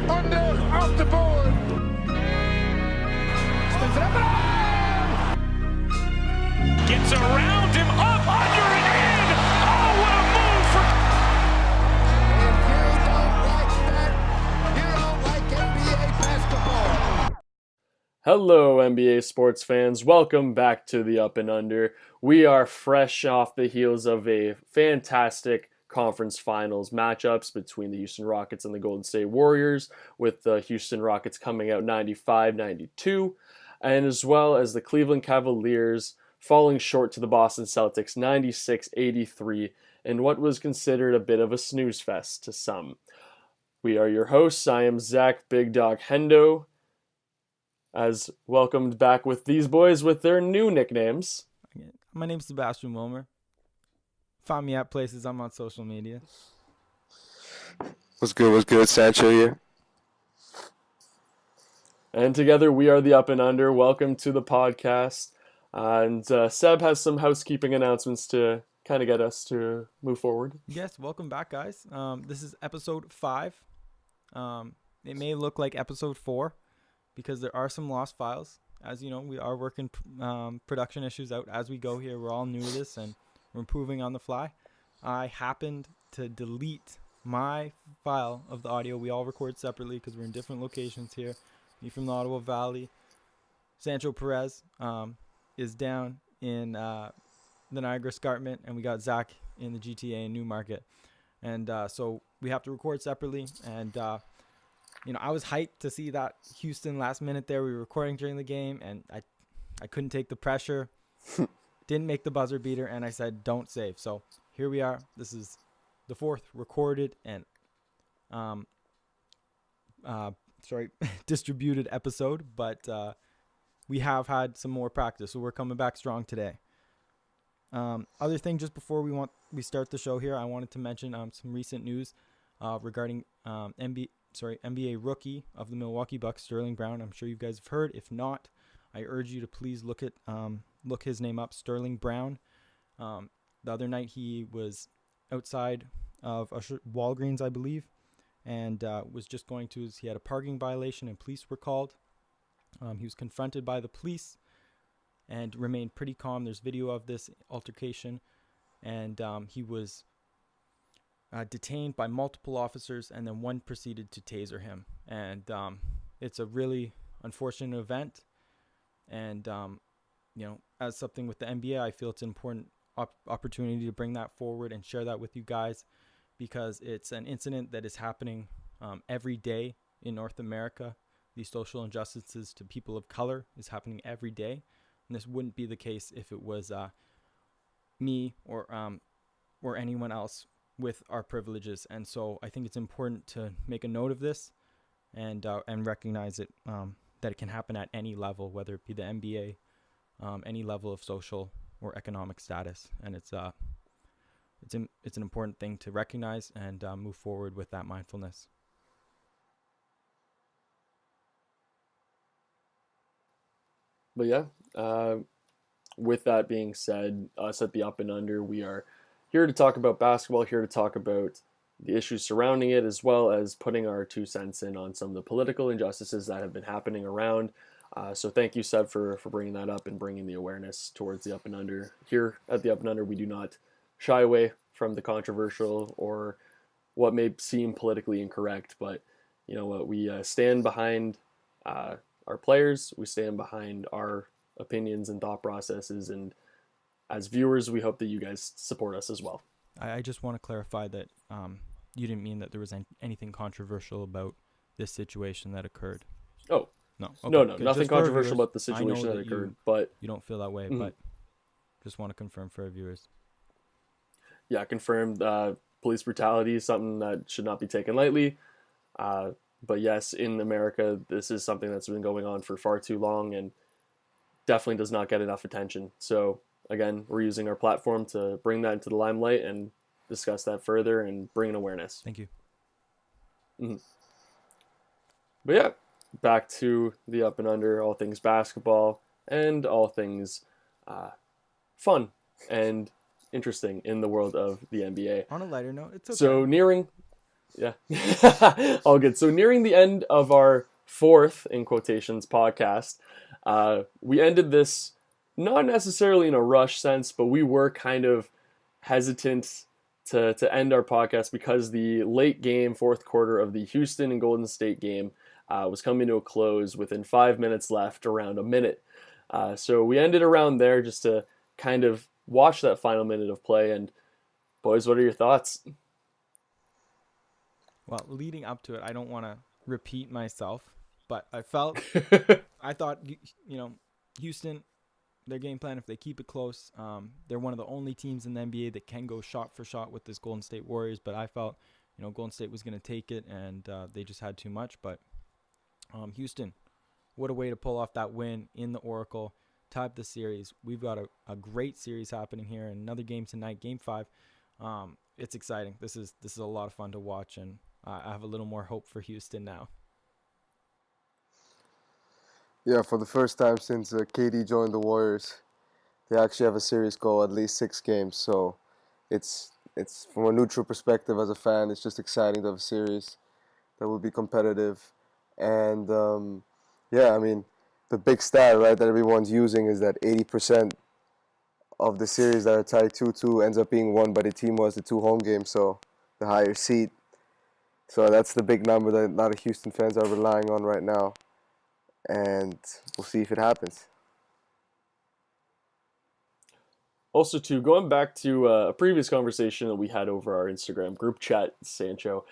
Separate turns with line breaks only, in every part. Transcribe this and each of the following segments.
Under, off the board. Gets around him, up, under, and in. Oh, what a move for... If you don't like that, you don't like NBA basketball.
Hello, NBA sports fans. Welcome back to the Up and Under. We are fresh off the heels of a fantastic conference finals matchups between the Houston Rockets and the Golden State Warriors, with the Houston Rockets coming out 95-92, and as well as the Cleveland Cavaliers falling short to the Boston Celtics 96-83 in what was considered a bit of a snooze fest to some. We are your hosts. I am Zach Big Dog Hendo, as welcomed back with these boys with their new nicknames.
My name's Sebastian Wilmer. Find me at places. I'm on social media.
What's good? Sancho here.
And together we are the Up and Under. Welcome to the podcast. And Seb has some housekeeping announcements to kind of get us to move forward.
Yes, welcome back, guys. This is episode 5. It may look like episode 4 because there are some lost files. As you know, we are working production issues out as we go here. We're all new to this and we're improving on the fly. I happened to delete my file of the audio. We all record separately because we're in different locations here. Me from the Ottawa Valley. Sancho Perez is down in the Niagara Escarpment, and we got Zach in the GTA in Newmarket. And so we have to record separately. And, I was hyped to see that Houston last minute there. We were recording during the game, and I couldn't take the pressure. Didn't make the buzzer beater, and I said, don't save. So here we are. This is the 4th recorded and distributed episode, but we have had some more practice, so we're coming back strong today. Other thing, just before we start the show here, I wanted to mention some recent news regarding NBA rookie of the Milwaukee Bucks, Sterling Brown. I'm sure you guys have heard. If not, I urge you to please look his name up, Sterling Brown. The other night he was outside of Walgreens, I believe, and was just he had a parking violation and police were called. He was confronted by the police and remained pretty calm. There's video of this altercation, and he was detained by multiple officers, and then one proceeded to taser him. And it's a really unfortunate event, and as something with the NBA, I feel it's an important opportunity to bring that forward and share that with you guys, because it's an incident that is happening every day in North America. These social injustices to people of color is happening every day, and this wouldn't be the case if it was me or anyone else with our privileges. And so I think it's important to make a note of this and recognize it, that it can happen at any level, whether it be the NBA, any level of social or economic status, and it's an important thing to recognize and move forward with that mindfulness.
But yeah, with that being said, us at the Up and Under, we are here to talk about basketball, here to talk about the issues surrounding it, as well as putting our 2 cents in on some of the political injustices that have been happening around. So thank you, Seb, for bringing that up and bringing the awareness towards the Up and Under. Here at the Up and Under, we do not shy away from the controversial or what may seem politically incorrect, but you know what, we stand behind our players, we stand behind our opinions and thought processes, and as viewers, we hope that you guys support us as well.
I just want to clarify that you didn't mean that there was anything controversial about this situation that occurred.
Oh.
No, okay,
no,
good.
nothing
Just
controversial
viewers,
about the situation that occurred, but
you don't feel that way, but just want to confirm for our viewers.
Yeah, confirmed. Police brutality is something that should not be taken lightly. But yes, in America, this is something that's been going on for far too long and definitely does not get enough attention. So again, we're using our platform to bring that into the limelight and discuss that further and bring an awareness.
Thank you.
But yeah, back to the Up and Under, all things basketball and all things fun. And interesting in the world of the NBA.
On a lighter note, it's okay.
So yeah, all good. So nearing the end of our fourth, in quotations, podcast, we ended this not necessarily in a rush sense, but we were kind of hesitant to end our podcast because the late game, fourth quarter of the Houston and Golden State game was coming to a close within 5 minutes left, around a minute. So we ended around there just to kind of watch that final minute of play. And boys, what are your thoughts?
Well, leading up to it, I don't want to repeat myself, but I thought, Houston, their game plan, if they keep it close, they're one of the only teams in the NBA that can go shot for shot with this Golden State Warriors. But I felt, Golden State was going to take it, and they just had too much. But Houston, what a way to pull off that win in the Oracle, tied the series. We've got a great series happening here. Another game tonight, Game 5. It's exciting. This is a lot of fun to watch, and I have a little more hope for Houston now.
Yeah, for the first time since KD joined the Warriors, they actually have a series goal, at least 6 games. So it's from a neutral perspective as a fan, it's just exciting to have a series that will be competitive. And the big stat, right, that everyone's using is that 80% of the series that are tied 2-2 ends up being won by the team who has the 2 home games, so the higher seed. So that's the big number that a lot of Houston fans are relying on right now. And we'll see if it happens.
Also, too, going back to a previous conversation that we had over our Instagram group chat, Sancho,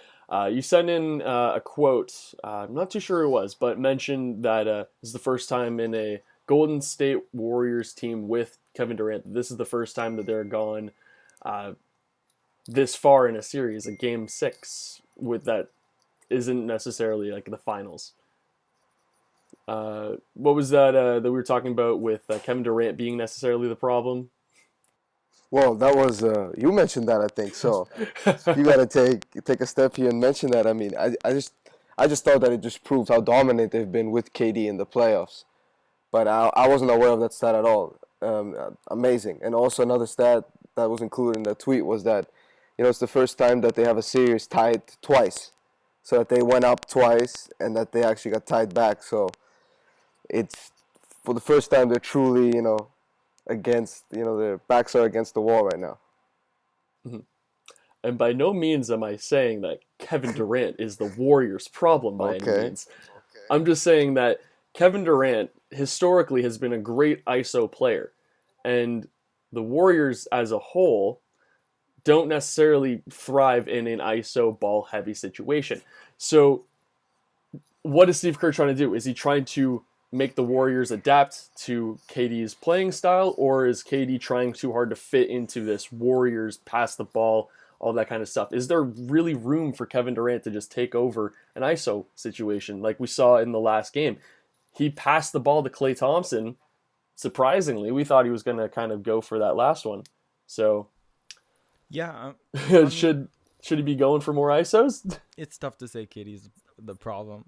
you sent in a quote, I'm not too sure who it was, but mentioned that this is the first time in a Golden State Warriors team with Kevin Durant. This is the first time that they're gone this far in a series, a Game 6, with that isn't necessarily like the finals. What was that that we were talking about with Kevin Durant being necessarily the problem?
Well, that was you mentioned that, I think. So you got to take a step here and mention that. I mean, I just thought that it just proved how dominant they've been with KD in the playoffs. But I wasn't aware of that stat at all. Amazing. And also another stat that was included in the tweet was that, it's the first time that they have a series tied twice. So that they went up twice and that they actually got tied back. So it's for the first time they're truly, against, their backs are against the wall right now.
Mm-hmm. And by no means am I saying that Kevin Durant is the Warriors' problem by any means. Okay. I'm just saying that Kevin Durant historically has been a great ISO player. And the Warriors as a whole don't necessarily thrive in an ISO ball-heavy situation. So what is Steve Kerr trying to do? Is he trying to make the Warriors adapt to KD's playing style, or is KD trying too hard to fit into this Warriors pass the ball, all that kind of stuff? Is there really room for Kevin Durant to just take over an ISO situation like we saw in the last game? He passed the ball to Klay Thompson. Surprisingly, we thought he was going to kind of go for that last one. So,
yeah,
should he be going for more ISOs?
It's tough to say KD's the problem.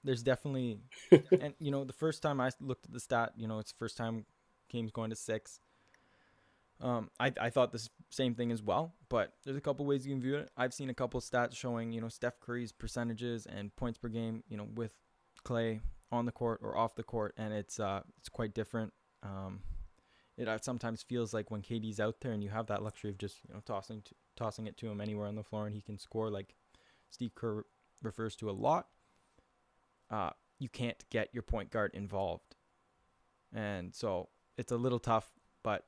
There's definitely, and the first time I looked at the stat, it's the first time game's going to 6. I thought the same thing as well, but there's a couple ways you can view it. I've seen a couple stats showing, Steph Curry's percentages and points per game, with Klay on the court or off the court, and it's quite different. It sometimes feels like when KD's out there and you have that luxury of just tossing it to him anywhere on the floor and he can score, like Steve Kerr refers to a lot. You can't get your point guard involved, and so it's a little tough. But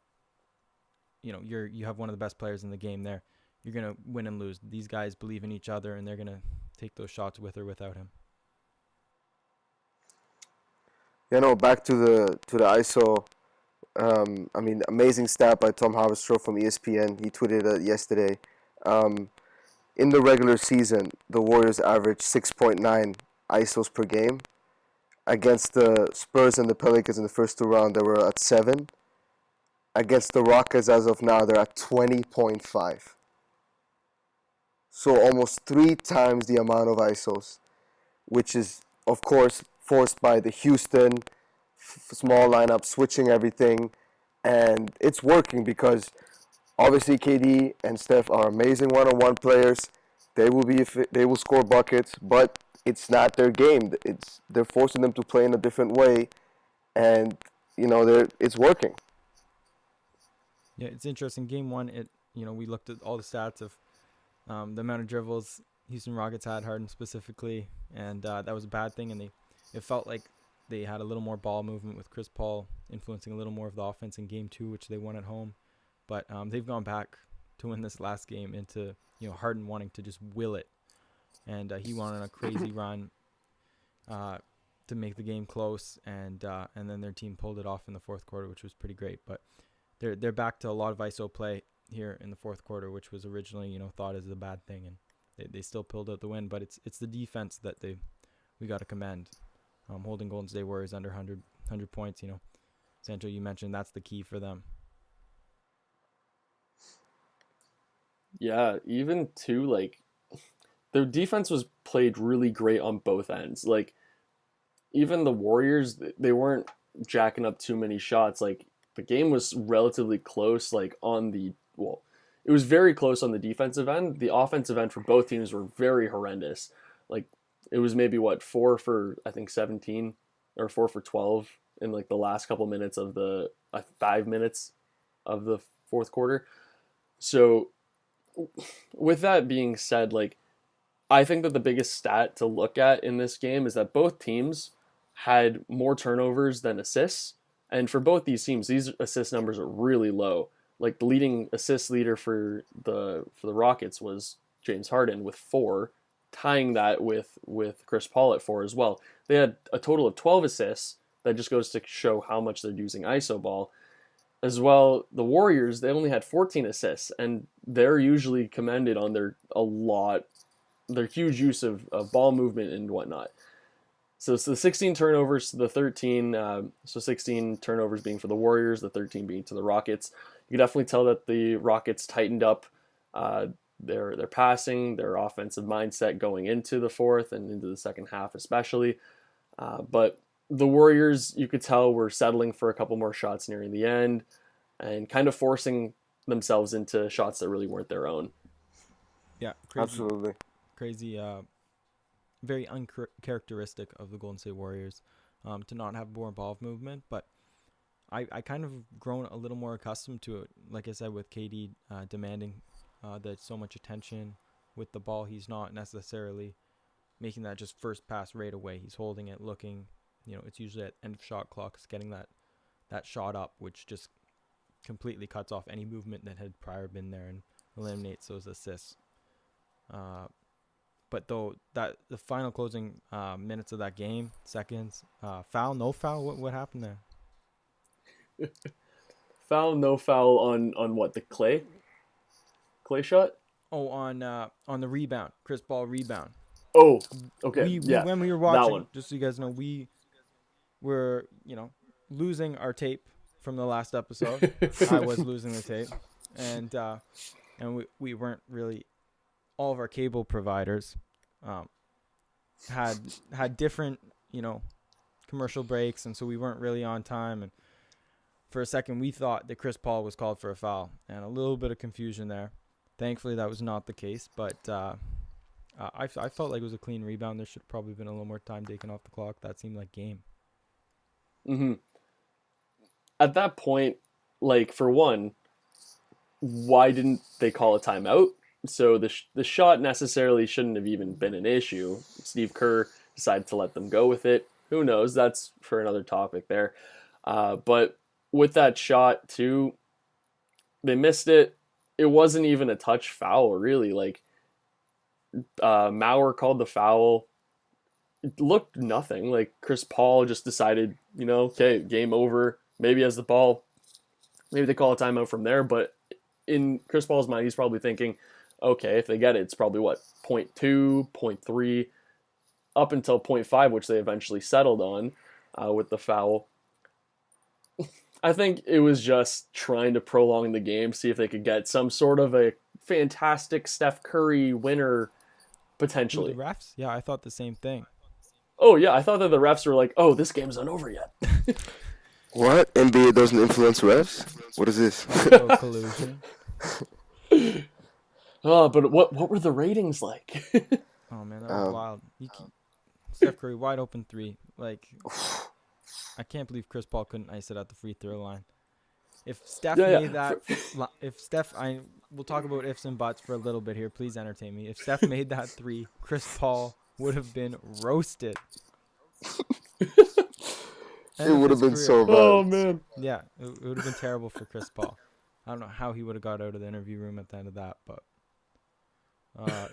you have one of the best players in the game there. You're gonna win and lose. These guys believe in each other, and they're gonna take those shots with or without him.
Back to the ISO. Amazing stat by Tom Haberstroh from ESPN. He tweeted it yesterday. In the regular season, the Warriors averaged 6.9 ISOs per game. Against the Spurs and the Pelicans in the first 2 rounds, they were at 7. Against the Rockets, as of now, they're at 20.5. So almost 3 times the amount of ISOs, which is, of course, forced by the Houston small lineup, switching everything. And it's working because Obviously, KD and Steph are amazing one-on-one players. They will score buckets, but it's not their game. They're forcing them to play in a different way, and it's working.
Yeah, it's interesting. Game one, we looked at all the stats of the amount of dribbles Houston Rockets had, Harden specifically, and that was a bad thing. And it felt like they had a little more ball movement with Chris Paul influencing a little more of the offense in game two, which they won at home. But they've gone back to win this last game into Harden wanting to just will it, and he went on a crazy run to make the game close, and then their team pulled it off in the fourth quarter, which was pretty great. But they're back to a lot of ISO play here in the fourth quarter, which was originally thought as a bad thing, and they still pulled out the win. But it's the defense that we got to commend. Holding Golden State Warriors under 100 points. Sancho, you mentioned that's the key for them.
Yeah, even too, like, their defense was played really great on both ends. Like, even the Warriors, they weren't jacking up too many shots. Like, the game was relatively close, like, it was very close on the defensive end. The offensive end for both teams were very horrendous. Like, it was maybe, 4 for, I think, 17, or 4 for 12 in, like, the last couple minutes of 5 minutes of the fourth quarter. So, with that being said, like, I think that the biggest stat to look at in this game is that both teams had more turnovers than assists, and for both these teams, these assist numbers are really low. Like, the leading assist leader for the Rockets was James Harden with 4, tying that with Chris Paul at 4 as well. They had a total of 12 assists. That just goes to show how much they're using ISO ball. As well, the Warriors, they only had 14 assists, and they're usually commended on their huge use of ball movement and whatnot. So it's the 16 turnovers to the 13, so 16 turnovers being for the Warriors, the 13 being to the Rockets. You can definitely tell that the Rockets tightened up their passing, their offensive mindset going into the fourth and into the second half especially. But the Warriors, you could tell, were settling for a couple more shots nearing the end and kind of forcing themselves into shots that really weren't their own.
Yeah, crazy,
Absolutely.
crazy. Very uncharacteristic of the Golden State Warriors to not have more ball movement. But I kind of grown a little more accustomed to it. Like I said, with KD demanding that so much attention with the ball, he's not necessarily making that just first pass right away. He's holding it, looking. It's usually at end of shot clocks, getting that shot up, which just completely cuts off any movement that had prior been there and eliminates those assists. But though that the final closing minutes of that game, seconds, foul, no foul, what happened there?
Foul, no foul on what, the Clay shot?
Oh, on the rebound, Chris Paul rebound.
Oh, okay.
When we were watching, just so you guys know, we were losing our tape from the last episode. I was losing the tape, and we weren't really. All of our cable providers had different commercial breaks, and so we weren't really on time. And for a second, we thought that Chris Paul was called for a foul, and a little bit of confusion there. Thankfully, that was not the case, but I felt like it was a clean rebound. There should have probably been a little more time taken off the clock. That seemed like game.
Mm-hmm. At that point, like, for one, why didn't they call a timeout? So the shot necessarily shouldn't have even been an issue. Steve Kerr decided to let them go with it. Who knows? That's for another topic there. But with that shot, too, they missed it. It wasn't even a touch foul, really. Like, Mauer called the foul. It looked nothing. Like, Chris Paul just decided, okay, game over. Maybe has the ball. Maybe they call a timeout from there. But in Chris Paul's mind, he's probably thinking, okay, if they get it, it's probably 0.2, 0.3, up until 0.5, which they eventually settled on with the foul. I think it was just trying to prolong the game, see if they could get some sort of a fantastic Steph Curry winner potentially.
The refs? Yeah, I thought the same thing.
Oh, yeah, I thought that the refs were like, oh, this game's not over yet.
What? NBA doesn't influence refs? What is this?
Collusion.
Oh, but what were the ratings like?
Oh man, that was
Um,
wild. Steph Curry wide open three. Like, I can't believe Chris Paul couldn't ice it at the free throw line. If Steph
Yeah,
made
yeah.
that, if Steph, we'll talk about ifs and buts for a little bit here. Please entertain me. If Steph made that three, Chris Paul would have been roasted.
It would have been so
Oh
bad.
man.
Yeah, it would have been terrible for Chris Paul. I don't know how he would have got out of the interview room at the end of that, but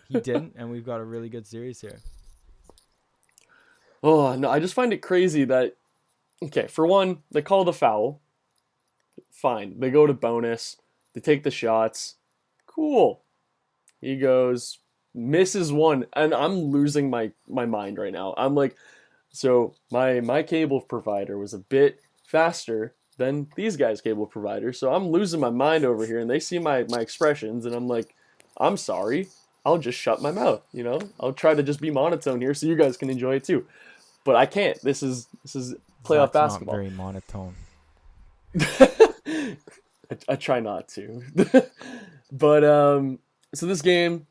he didn't, and we've got a really good series here.
Oh no, I just find it crazy that okay, for one, they call the foul. Fine. They go to bonus. They take the shots. Cool. He goes, misses one, and I'm losing my mind right now. I'm like, so my cable provider was a bit faster than these guys' cable providers, so I'm losing my mind over here, and they see my expressions, and I'm like, I'm sorry. I'll just shut my mouth, you know? I'll try to just be monotone here so you guys can enjoy it too. But I can't. This is playoff
That's
basketball.
not very monotone.
I try not to. But so this game,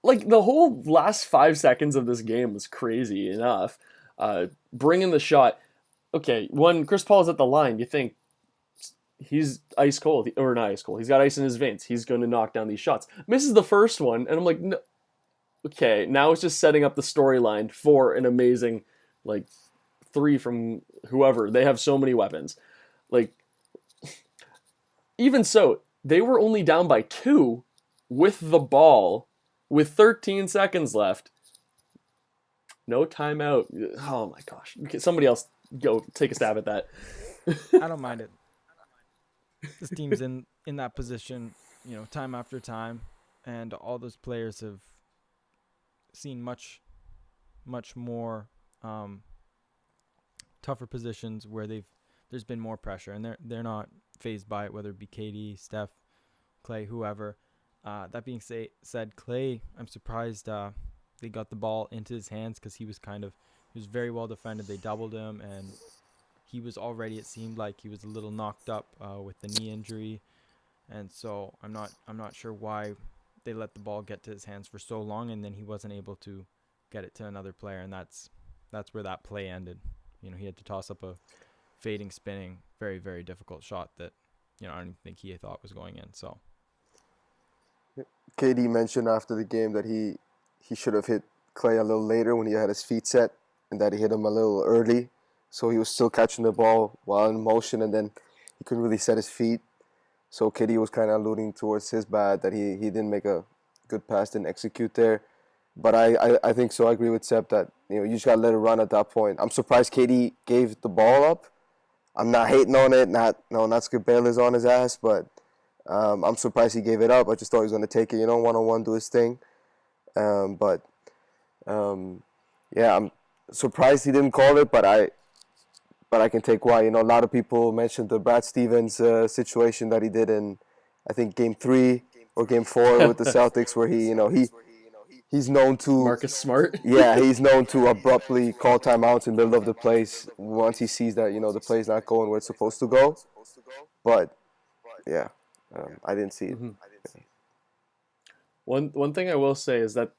like the whole last 5 seconds of this game was crazy enough. Bringing the shot. Okay, when Chris Paul's at the line, you think he's ice cold, or not ice cold. He's got ice in his veins. He's going to knock down these shots. Misses the first one, and I'm like, no. Okay, now it's just setting up the storyline for an amazing, like, three from whoever. They have so many weapons. Like, even so, they were only down by 2 with the ball with 13 seconds left. No timeout. Oh my gosh. Okay, somebody else go take a stab at that.
I don't mind it. This team's in that position, you know, time after time, and all those players have seen much more tougher positions where there's been more pressure, and they're not phased by it, whether it be KD, Steph, Clay, whoever. That being said, Clay, I'm surprised they got the ball into his hands because he was very well defended. They doubled him, and he was already, it seemed like he was a little knocked up with the knee injury, and so I'm not sure why they let the ball get to his hands for so long, and then he wasn't able to get it to another player, and that's where that play ended. You know, he had to toss up a fading, spinning, very, very difficult shot that, you know, I don't even think he thought was going in. So
KD mentioned after the game that he should have hit Clay a little later when he had his feet set, and that he hit him a little early, so he was still catching the ball while in motion, and then he couldn't really set his feet. So KD was kind of alluding towards his bad that he didn't make a good pass, didn't execute there. But I think so. I agree with Sep that, you know, you just got to let it run at that point. I'm surprised KD gave the ball up. I'm not hating on it. Not Skip Bayless on his ass, but I'm surprised he gave it up. I just thought he was going to take it, you know, one-on-one, do his thing. But yeah, I'm surprised he didn't call it, but I can take why. You know, a lot of people mentioned the Brad Stevens situation that he did in, I think, Game 3 or Game 4 with the Celtics, where he's known to
Marcus Smart.
yeah, he's known to abruptly call timeouts in the middle of the plays once he sees that, you know, the play's not going where it's supposed to go. But yeah, I didn't see it.
Mm-hmm. One thing I will say is that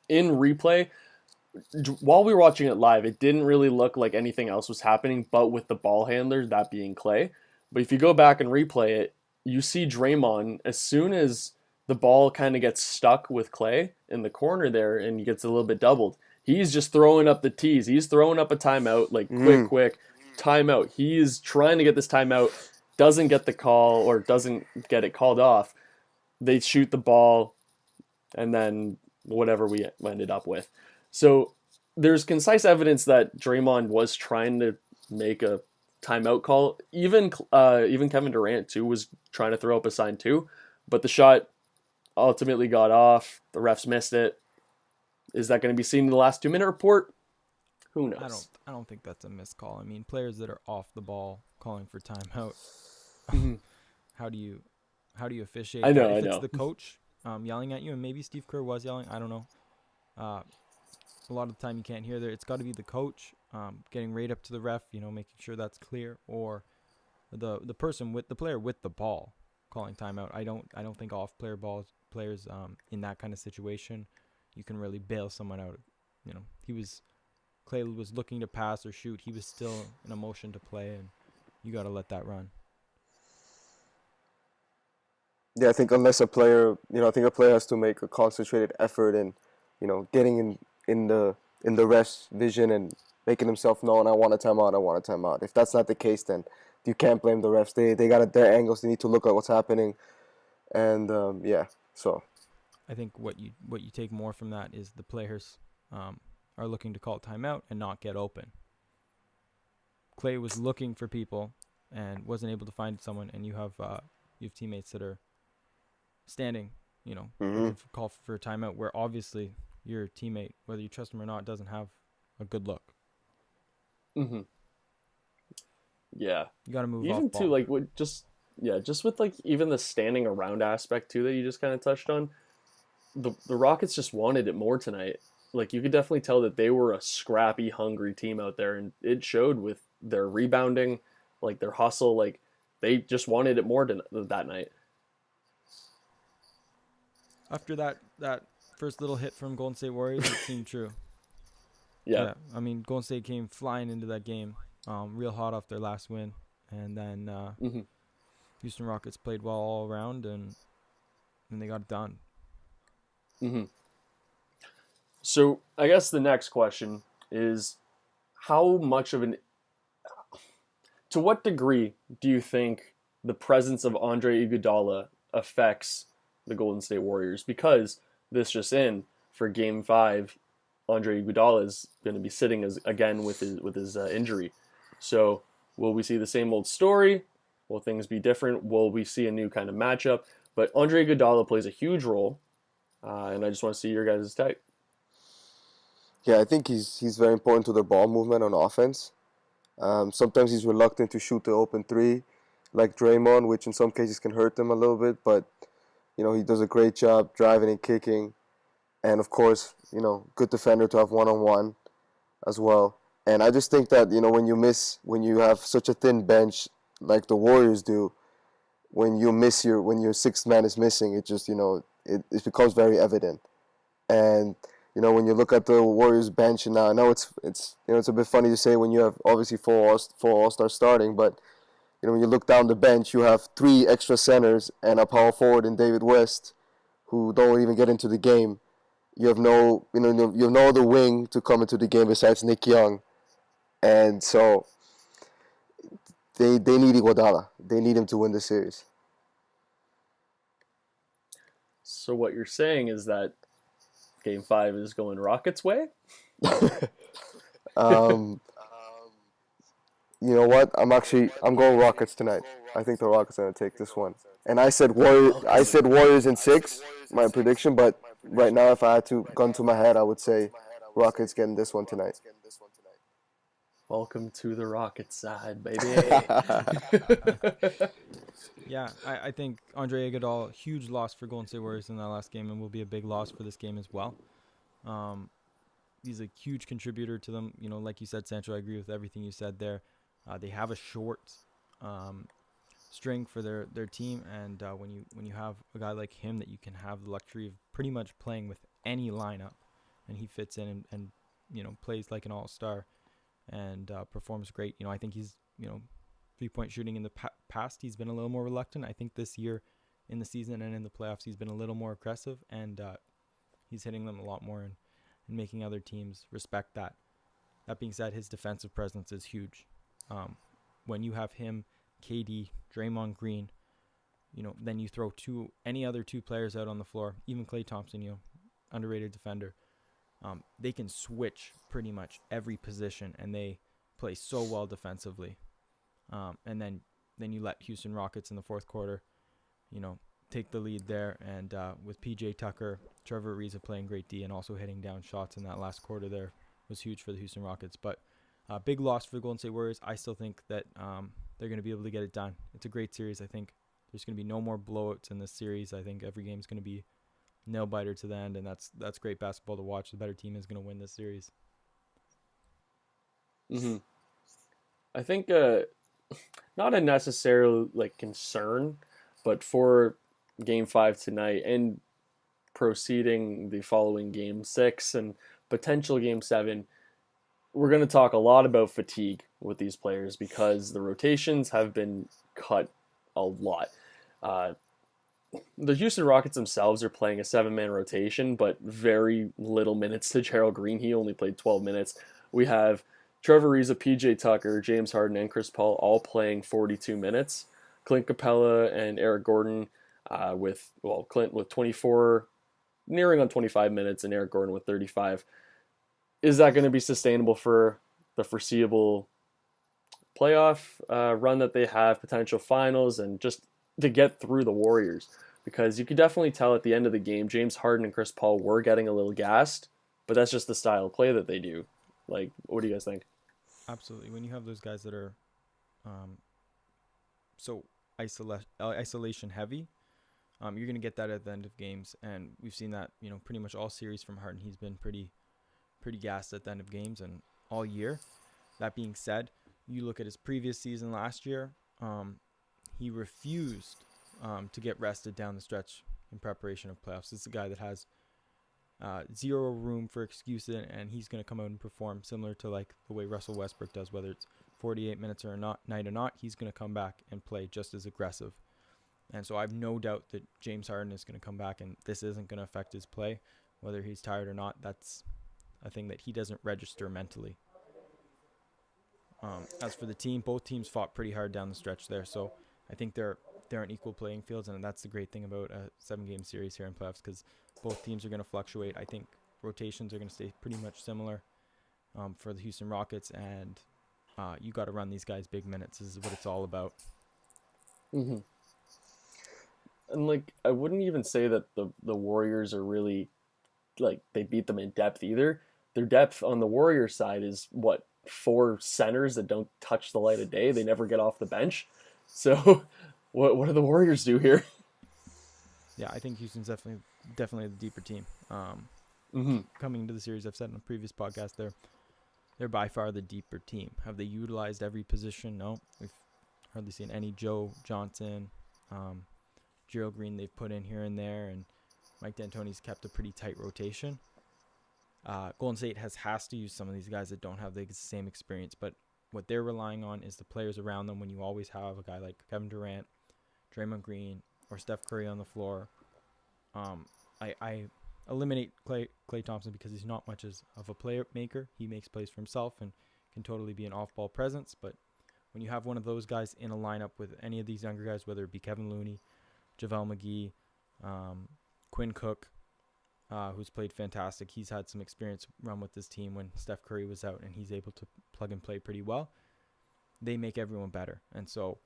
in replay, while we were watching it live, it didn't really look like anything else was happening, but with the ball handler, that being Clay. But if you go back and replay it, you see Draymond, as soon as the ball kind of gets stuck with Clay in the corner there and he gets a little bit doubled, he's just throwing up the tees. He's throwing up a timeout, like quick timeout. He's trying to get this timeout, doesn't get the call or doesn't get it called off. They shoot the ball, and then whatever we ended up with. So there's concise evidence that Draymond was trying to make a timeout call. Even Kevin Durant too was trying to throw up a sign too, but the shot ultimately got off. The refs missed it. Is that going to be seen in the last 2-minute report? Who knows?
I don't think that's a missed call. I mean, players that are off the ball calling for timeout. How do you officiate?
I know.
If it's the coach yelling at you, and maybe Steve Kerr was yelling, I don't know. A lot of the time you can't hear there. It's got to be the coach getting right up to the ref, you know, making sure that's clear, or the person with the player with the ball calling timeout. I don't think players in that kind of situation, you can really bail someone out. You know, Clay was looking to pass or shoot. He was still in a motion to play, and you got to let that run.
Yeah, I think unless a player, I think a player has to make a concentrated effort in, getting in the ref's vision and making himself known. I want a timeout. I want a timeout. If that's not the case, then you can't blame the refs. They got their angles. They need to look at what's happening, and so.
I think what you take more from that is the players are looking to call timeout and not get open. Clay was looking for people and wasn't able to find someone, and you have teammates that are standing, looking for call for a timeout, where obviously your teammate, whether you trust him or not, doesn't have a good look.
Mm-hmm. Yeah.
You got to move
even
off ball.
too, like, just with like even the standing around aspect too that you just kind of touched on. The Rockets just wanted it more tonight. Like, you could definitely tell that they were a scrappy, hungry team out there, and it showed with their rebounding, like their hustle. Like, they just wanted it more that night.
After that first little hit from Golden State Warriors, it seemed true.
Yeah.
I mean, Golden State came flying into that game, real hot off their last win, and then Houston Rockets played well all around, and they got it done.
Mm-hmm. So I guess the next question is, to what degree do you think the presence of Andre Iguodala affects the Golden State Warriors? Because this just in, for Game 5, Andre Iguodala is going to be sitting again with his injury. So will we see the same old story? Will things be different? Will we see a new kind of matchup? But Andre Iguodala plays a huge role, and I just want to see your guys' take.
Yeah, I think he's very important to the ball movement on offense. Sometimes he's reluctant to shoot the open three, like Draymond, which in some cases can hurt them a little bit. But he does a great job driving and kicking, and of course, good defender to have one-on-one as well. And I just think that when you have such a thin bench like the Warriors do, when your sixth man is missing, it just it becomes very evident. And when you look at the Warriors bench, and now I know it's a bit funny to say when you have obviously four All-Stars starting, but when you look down the bench, you have 3 extra centers and a power forward in David West, who don't even get into the game. You have no other wing to come into the game besides Nick Young, and so they need Iguodala. They need him to win the series.
So what you're saying is that Game 5 is going Rockets' way?
You know what? I'm going Rockets tonight. I think the Rockets are going to take this one. And I said Warriors in 6, my prediction, but right now if I had to gun to my head, I would say Rockets getting this one tonight.
Welcome to the Rockets side, baby.
Yeah, I think Andre Iguodala, huge loss for Golden State Warriors in that last game, and will be a big loss for this game as well. He's a huge contributor to them. Like you said, Sancho, I agree with everything you said there. They have a short string for their team, and when you have a guy like him that you can have the luxury of pretty much playing with any lineup, and he fits in and plays like an all-star and performs great. I think he's three-point shooting in the past, he's been a little more reluctant. I think this year in the season and in the playoffs, he's been a little more aggressive, and he's hitting them a lot more and making other teams respect that. That being said, his defensive presence is huge. When you have him, KD, Draymond Green, then you throw any other 2 players out on the floor, even Klay Thompson, underrated defender. They can switch pretty much every position, and they play so well defensively. And then you let Houston Rockets in the fourth quarter, take the lead there. And with PJ Tucker, Trevor Ariza playing great D and also hitting down shots in that last quarter there was huge for the Houston Rockets. But big loss for the Golden State Warriors. I still think that they're going to be able to get it done. It's a great series. I think there's going to be no more blowouts in this series. I think every game is going to be nail-biter to the end, and that's great basketball to watch. The better team is going to win this series.
Mm-hmm. I think not a necessarily concern, But for Game 5 tonight and proceeding the following Game 6 and potential Game 7, we're going to talk a lot about fatigue with these players because the rotations have been cut a lot. The Houston Rockets themselves are playing a 7-man rotation, but very little minutes to Gerald Green. He only played 12 minutes. We have Trevor Ariza, PJ Tucker, James Harden, and Chris Paul all playing 42 minutes. Clint Capella and Eric Gordon Clint with 24, nearing on 25 minutes, and Eric Gordon with 35. Is that going to be sustainable for the foreseeable playoff run that they have, potential finals, and just to get through the Warriors? Because you could definitely tell at the end of the game, James Harden and Chris Paul were getting a little gassed, but that's just the style of play that they do. Like, what do you guys think?
Absolutely. When you have those guys that are so isolation heavy, you're going to get that at the end of games. And we've seen that, pretty much all series from Harden. He's been pretty gassed at the end of games and all year. That being said, you look at his previous season last year, he refused to get rested down the stretch in preparation of playoffs. This is a guy that has zero room for excuses, and he's going to come out and perform similar to like the way Russell Westbrook does, whether it's 48 minutes or not, he's going to come back and play just as aggressive. And so I have no doubt that James Harden is going to come back, and this isn't going to affect his play, whether he's tired or not. That's a thing that he doesn't register mentally. As for the team, both teams fought pretty hard down the stretch there, so I think they're on equal playing fields, and that's the great thing about a 7-game series here in playoffs, because both teams are going to fluctuate. I think rotations are going to stay pretty much similar for the Houston Rockets, and you got to run these guys big minutes. This is what it's all about.
Mm-hmm. And like, I wouldn't even say that the Warriors are really like they beat them in depth either. Their depth on the Warriors side is 4 centers that don't touch the light of day. They never get off the bench. So what do the Warriors do here?
Yeah, I think Houston's definitely the deeper team. Coming into the series, I've said in a previous podcast, they're by far the deeper team. Have they utilized every position? No. We've hardly seen any Joe Johnson, Gerald Green they've put in here and there, and Mike D'Antoni's kept a pretty tight rotation. Golden State has to use some of these guys that don't have the same experience, but what they're relying on is the players around them. When you always have a guy like Kevin Durant, Draymond Green, or Steph Curry on the floor, I eliminate Klay Thompson because he's not much of a play maker. He makes plays for himself and can totally be an off-ball presence. But when you have one of those guys in a lineup with any of these younger guys, whether it be Kevin Looney, JaVale McGee, Quinn Cook, who's played fantastic. He's had some experience run with this team when Steph Curry was out, and he's able to plug and play pretty well. They make everyone better. And so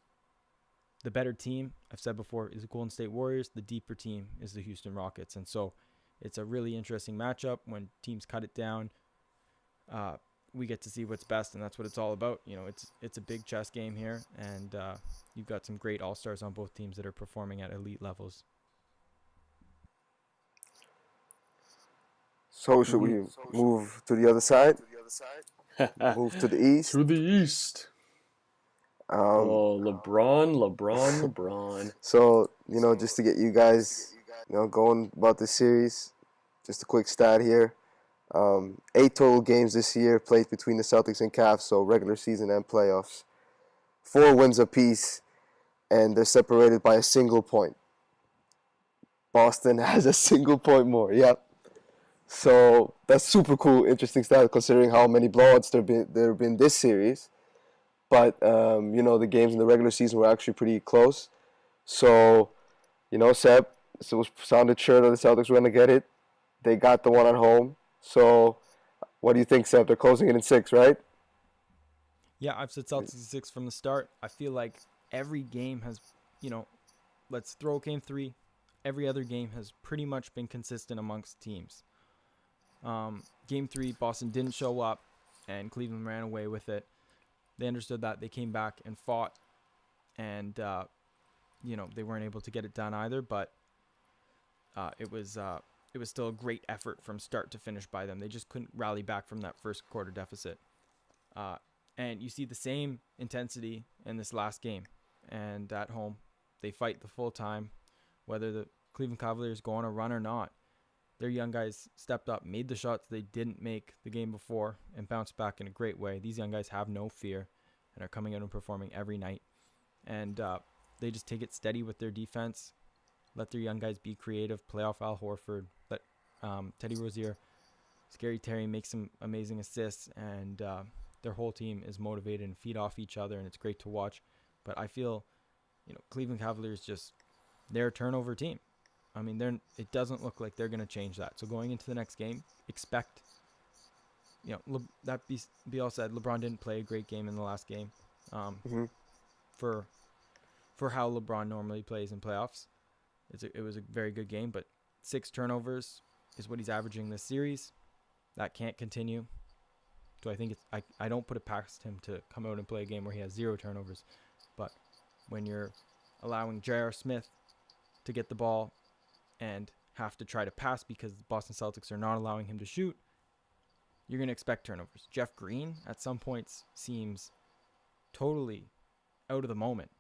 the better team, I've said before, is the Golden State Warriors. The deeper team is the Houston Rockets. And so it's a really interesting matchup. When teams cut it down, we get to see what's best, and that's what it's all about. It's a big chess game here, and you've got some great all-stars on both teams that are performing at elite levels.
So should we move to the other side? Move to the east?
To the east. LeBron.
So, just to get you guys, going about this series, just a quick stat here. 8 total games this year played between the Celtics and Cavs, so regular season and playoffs. 4 wins apiece, and they're separated by a single point. Boston has a single point more, yep. So that's super cool, interesting stat considering how many blowouts there have been this series. But, the games in the regular season were actually pretty close. So, Seb, it was sounded sure that the Celtics were going to get it. They got the one at home. So what do you think, Seb? They're closing it in 6, right?
Yeah, I've said Celtics in 6 from the start. I feel like every game has, let's throw game 3. Every other game has pretty much been consistent amongst teams. Game 3, Boston didn't show up, and Cleveland ran away with it. They understood that. They came back and fought, and they weren't able to get it done either. But it was still a great effort from start to finish by them. They just couldn't rally back from that first quarter deficit. And you see the same intensity in this last game, and at home, They fight the full time, whether the Cleveland Cavaliers go on a run or not. Their young guys stepped up, made the shots they didn't make the game before, and bounced back in a great way. These young guys have no fear and are coming out and performing every night. And they just take it steady with their defense. Let their young guys be creative. Play off Al Horford. Let Teddy Rozier, Scary Terry make some amazing assists. And their whole team is motivated and feed off each other. And it's great to watch. But I feel, Cleveland Cavaliers just, they're a turnover team. I mean, it doesn't look like they're going to change that. So going into the next game, expect, that be all said, LeBron didn't play a great game in the last game for how LeBron normally plays in playoffs. It was a very good game, but 6 turnovers is what he's averaging this series. That can't continue. So I think I don't put it past him to come out and play a game where he has 0 turnovers. But when you're allowing J.R. Smith to get the ball and have to try to pass because the Boston Celtics are not allowing him to shoot, you're going to expect turnovers. Jeff Green at some points seems totally out of the moment.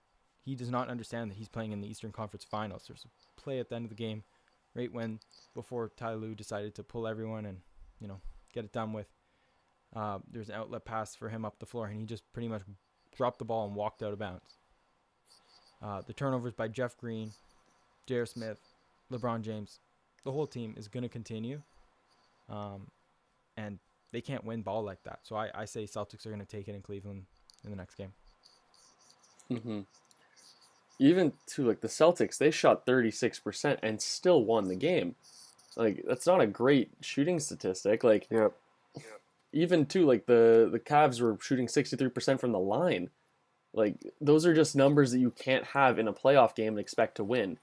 He does not understand that he's playing in the Eastern Conference Finals. There's a play at the end of the game, right before Ty Lue decided to pull everyone and, get it done with. There's an outlet pass for him up the floor, and he just pretty much dropped the ball and walked out of bounds. The turnovers by Jeff Green, J.R. Smith, LeBron James, the whole team is going to continue. And they can't win ball like that. So I say Celtics are going to take it in Cleveland in the next game.
Mm-hmm. Even to the Celtics, they shot 36% and still won the game. That's not a great shooting statistic.
Yep.
Even to the Cavs were shooting 63% from the line. Those are just numbers that you can't have in a playoff game and expect to win.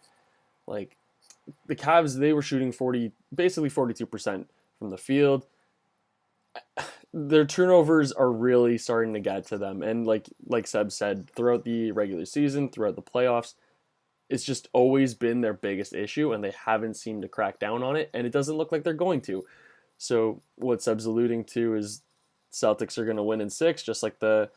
The Cavs, they were shooting basically 42% from the field. Their turnovers are really starting to get to them. And like Seb said, throughout the regular season, throughout the playoffs, it's just always been their biggest issue, and they haven't seemed to crack down on it, and it doesn't look like they're going to. So what Seb's alluding to is Celtics are going to win in 6, just like the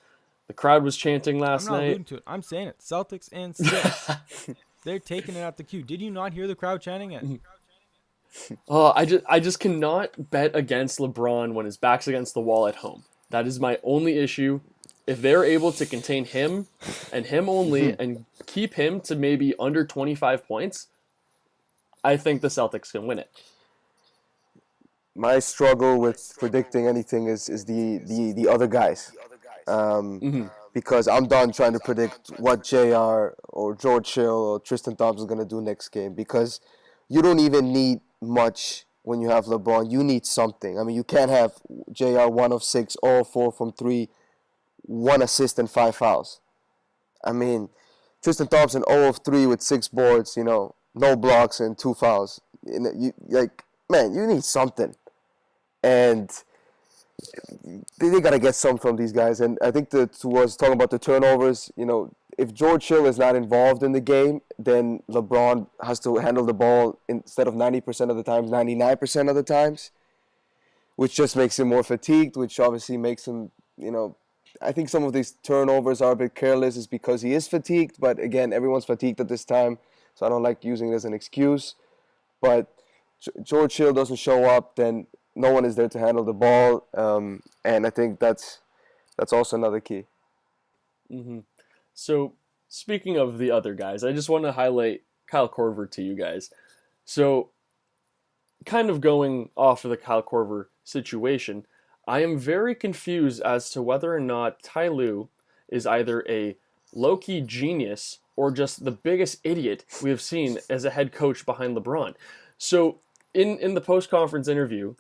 crowd was chanting last
I'm not
night.
alluding to it. I'm saying it. Celtics in 6. They're taking it at the cue. Did you not hear the crowd chanting it?
Oh, I just cannot bet against LeBron when his back's against the wall at home. That is my only issue. If they're able to contain him and him only and keep him to maybe under 25 points, I think the Celtics can win it.
My struggle with predicting anything is the other guys. Because I'm done trying to predict what JR or George Hill or Tristan Thompson is going to do next game, because you don't even need much when you have LeBron. You need something. I mean, you can't have JR 1 of 6, all 4 from 3, 1 assist and 5 fouls. I mean, Tristan Thompson 0 of 3 with 6 boards, no blocks and 2 fouls. You need something. And they got to get some from these guys. And I think that was talking about the turnovers, if George Hill is not involved in the game, then LeBron has to handle the ball instead of 90% of the times, 99% of the times, which just makes him more fatigued, which obviously makes him, I think some of these turnovers are a bit careless is because he is fatigued. But again, everyone's fatigued at this time, so I don't like using it as an excuse. But George Hill doesn't show up, then no one is there to handle the ball, and I think that's also another key.
Mm-hmm. So, speaking of the other guys, I just want to highlight Kyle Korver to you guys. So, kind of going off of the Kyle Korver situation, I am very confused as to whether or not Ty Lue is either a low-key genius or just the biggest idiot we have seen as a head coach behind LeBron. So, in the post-conference interview,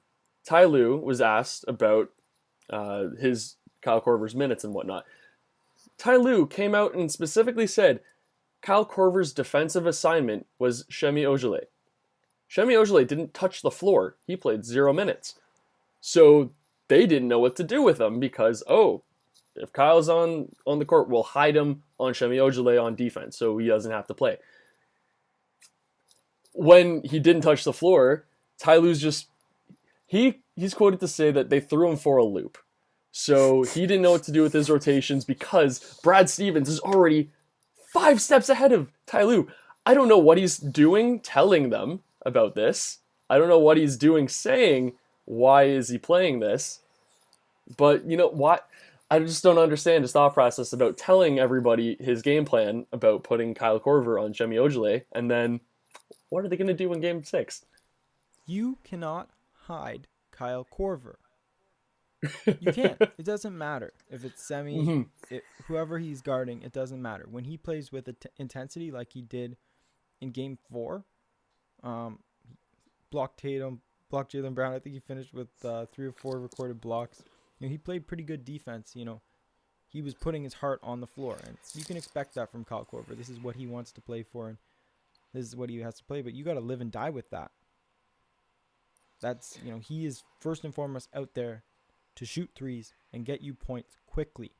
Ty Lue was asked about his Kyle Korver's minutes and whatnot. Ty Lue came out and specifically said Kyle Korver's defensive assignment was Semi Ojeleye. Semi Ojeleye didn't touch the floor. He played 0 minutes. So they didn't know what to do with him because, if Kyle's on the court, we'll hide him on Semi Ojeleye on defense so he doesn't have to play. When he didn't touch the floor, Ty Lue's just... He's quoted to say that they threw him for a loop. So he didn't know what to do with his rotations because Brad Stevens is already 5 steps ahead of Ty Lue. I don't know what he's doing telling them about this. I don't know what he's doing saying, why is he playing this? But you know what? I just don't understand his thought process about telling everybody his game plan about putting Kyle Korver on Semi Ojeleye, and then what are they going to do in Game 6?
You cannot hide Kyle Korver. You can't. It doesn't matter if it's Semi, whoever he's guarding. It doesn't matter when he plays with intensity like he did in Game 4. Blocked Tatum, blocked Jaylen Brown. I think he finished with 3 or 4 recorded blocks. You know, he played pretty good defense. You know, he was putting his heart on the floor, and you can expect that from Kyle Korver. This is what he wants to play for, and this is what he has to play. But you got to live and die with that. That's, you know, he is first and foremost out there to shoot threes and get you points quickly.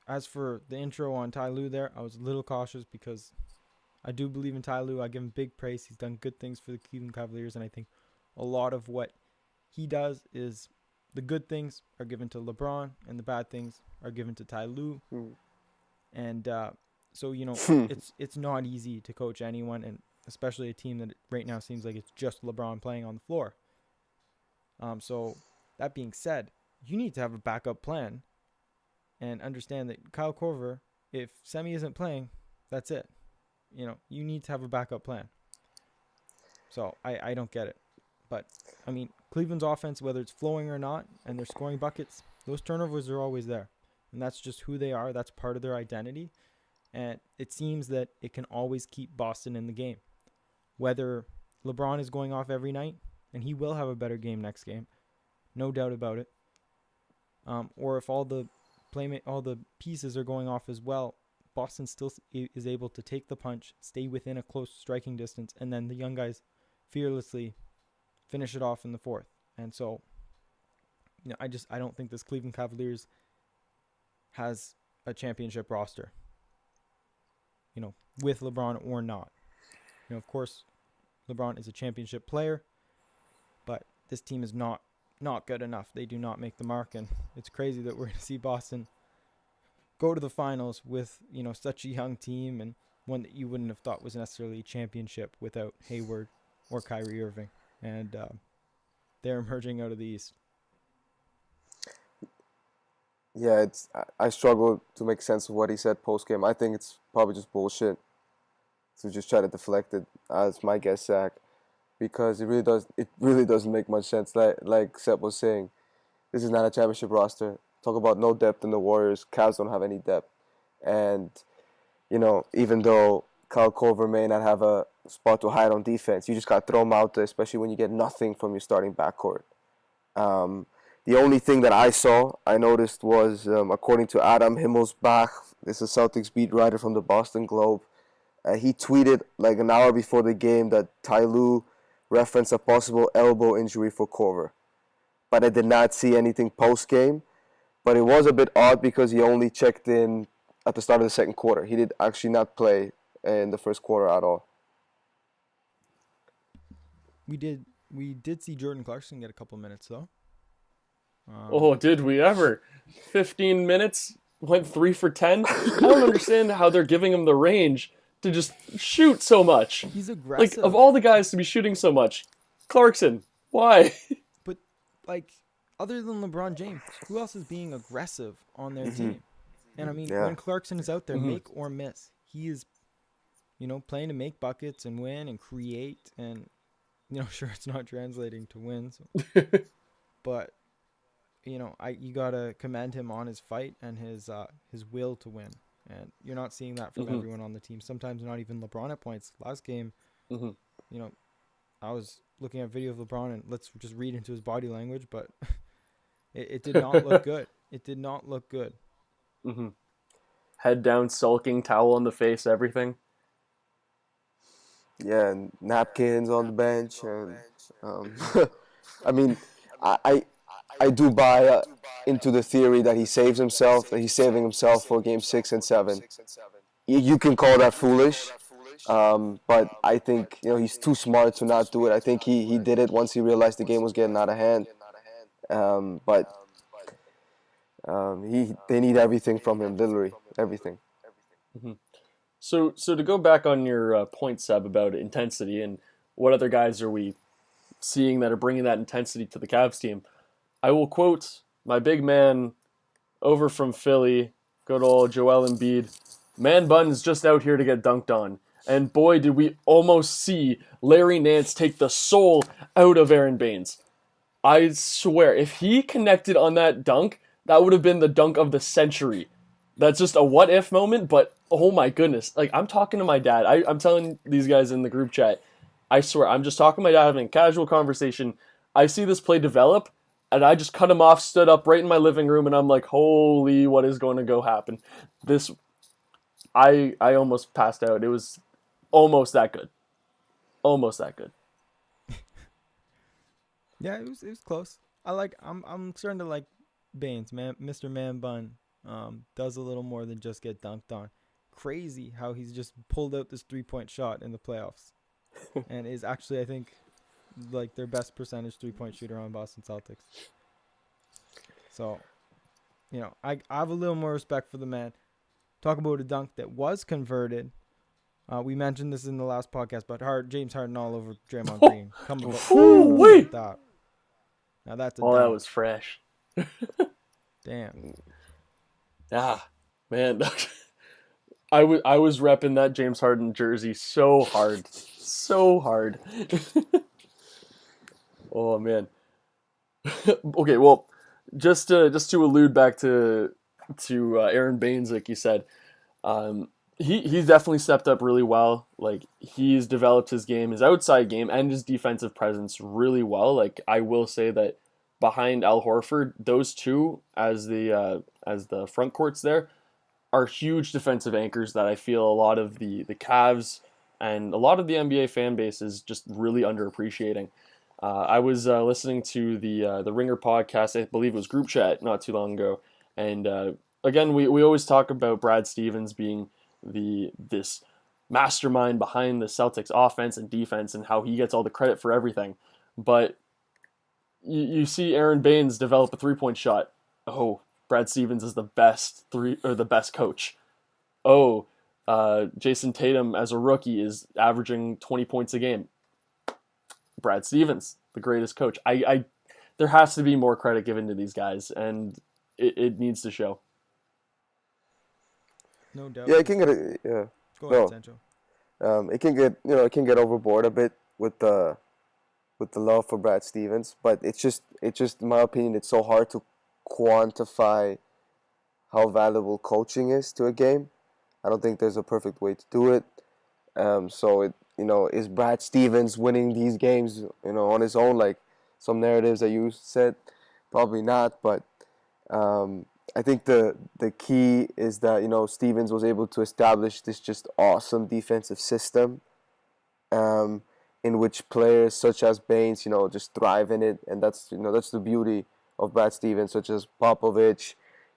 As for the intro on Ty Lue there, I was a little cautious because I do believe in Ty Lue. I give him big praise. He's done good things for the Cleveland Cavaliers, and I think a lot of what he does is the good things are given to LeBron and the bad things are given to Ty Lue. And so, you know, it's not easy to coach anyone, and especially a team that right now seems like it's just LeBron playing on the floor. So that being said, you need to have a backup plan and understand that Kyle Korver, if Semi isn't playing, that's it. You know, you need to have a backup plan. So I don't get it. But, I mean, Cleveland's offense, whether it's flowing or not, and they're scoring buckets, those turnovers are always there. And that's just who they are. That's part of their identity. And it seems that it can always keep Boston in the game. Whether LeBron is going off every night, and he will have a better game next game, no doubt about it. Or if all the pieces are going off as well, Boston still is able to take the punch, stay within a close striking distance, and then the young guys fearlessly finish it off in the fourth. And so, you know, I don't think this Cleveland Cavaliers has a championship roster, you know, with LeBron or not. You know, of course, LeBron is a championship player, but this team is not good enough. They do not make the mark, and it's crazy that we're going to see Boston go to the finals with, you know, such a young team and one that you wouldn't have thought was necessarily a championship without Hayward or Kyrie Irving. And they're emerging out of the East.
Yeah, I struggle to make sense of what he said post game. I think it's probably just bullshit to just try to deflect it. As my guess, Zach, because it really doesn't make much sense. Like Seb was saying, this is not a championship roster. Talk about no depth in the Warriors. Cavs don't have any depth, and you know, even though Kyle Korver may not have a spot to hide on defense, you just got to throw him out there, especially when you get nothing from your starting backcourt. The only thing that I noticed was, according to Adam Himmelsbach, this is a Celtics beat writer from the Boston Globe, he tweeted like an hour before the game that Ty Lue referenced a possible elbow injury for Korver. But I did not see anything post-game. But it was a bit odd because he only checked in at the start of the second quarter. He did actually not play in the first quarter at all.
We did see Jordan Clarkson get a couple minutes, though.
Oh, did we ever? 15 minutes, went 3 for 10. I don't understand how they're giving him the range to just shoot so much.
He's aggressive.
Like, of all the guys to be shooting so much, Clarkson, why?
But, like, other than LeBron James, who else is being aggressive on their team? And, I mean, when Clarkson is out there, make or miss, he is, you know, playing to make buckets and win and create. And, you know, sure, it's not translating to wins. But, you know, you got to commend him on his fight and his will to win. And you're not seeing that from everyone on the team. Sometimes not even LeBron at points. Last game, you know, I was looking at video of LeBron, and let's just read into his body language, but it did not look good. It did not look good.
Head down, sulking, towel on the face, everything.
Yeah, and napkins on the bench. And, I mean, I do buy into the theory that he saves himself, that he's saving himself for Game 6 and 7. You can call that foolish, but I think, you know, he's too smart to not do it. I think he did it once he realized the game was getting out of hand. But They need everything from him, literally everything.
So to go back on your point, Seb, about intensity and what other guys are we seeing that are bringing that intensity to the Cavs team, I will quote my big man over from Philly, good old Joel Embiid. Man Bun's just out here to get dunked on. And boy, did we almost see Larry Nance take the soul out of Aaron Baines. I swear, if he connected on that dunk, that would have been the dunk of the century. That's just a what if moment, but oh my goodness. Like, I'm talking to my dad. I'm telling these guys in the group chat, I swear, I'm just talking to my dad, having a casual conversation. I see this play develop, and I just cut him off, stood up right in my living room, and I'm like, holy, what is going to go happen? I almost passed out. It was almost that good. Almost that good.
Yeah, it was close. I'm starting to like Baines, man. Mr. Man Bun does a little more than just get dunked on. Crazy how he's just pulled out this 3-point shot in the playoffs, and is actually, I think, like their best percentage 3-point shooter on Boston Celtics. So, I have a little more respect for the man. Talk about a dunk that was converted. We mentioned this in the last podcast, but James Harden all over Draymond Green. Come on, that. Now that's a dunk.
That was fresh.
Damn.
Ah, man. I was repping that James Harden jersey so hard. So hard. Oh, man. Okay, well, just to allude back to Aaron Baines, like you said, he's definitely stepped up really well. Like, he's developed his game, his outside game, and his defensive presence really well. Like, I will say that behind Al Horford, those two as the front courts there are huge defensive anchors that I feel a lot of the Cavs and a lot of the NBA fan base is just really underappreciating. I was listening to the Ringer podcast, I believe it was Group Chat not too long ago, and again, we always talk about Brad Stevens being this mastermind behind the Celtics offense and defense and how he gets all the credit for everything. But you see Aaron Baines develop a 3-point shot. Oh, Brad Stevens is the best coach. Oh, Jason Tatum as a rookie is averaging 20 points a game. Brad Stevens, the greatest coach. There has to be more credit given to these guys, and it needs to show.
No doubt.
Yeah, it can get yeah.
Go ahead, Sancho.
It can get overboard a bit with the love for Brad Stevens, but it's just in my opinion, it's so hard to quantify how valuable coaching is to a game. I don't think there's a perfect way to do it. Is Brad Stevens winning these games, on his own, like some narratives that you said? Probably not, but I think the key is that, Stevens was able to establish this just awesome defensive system in which players such as Baines, just thrive in it. And that's the beauty of Brad Stevens, such as Popovich,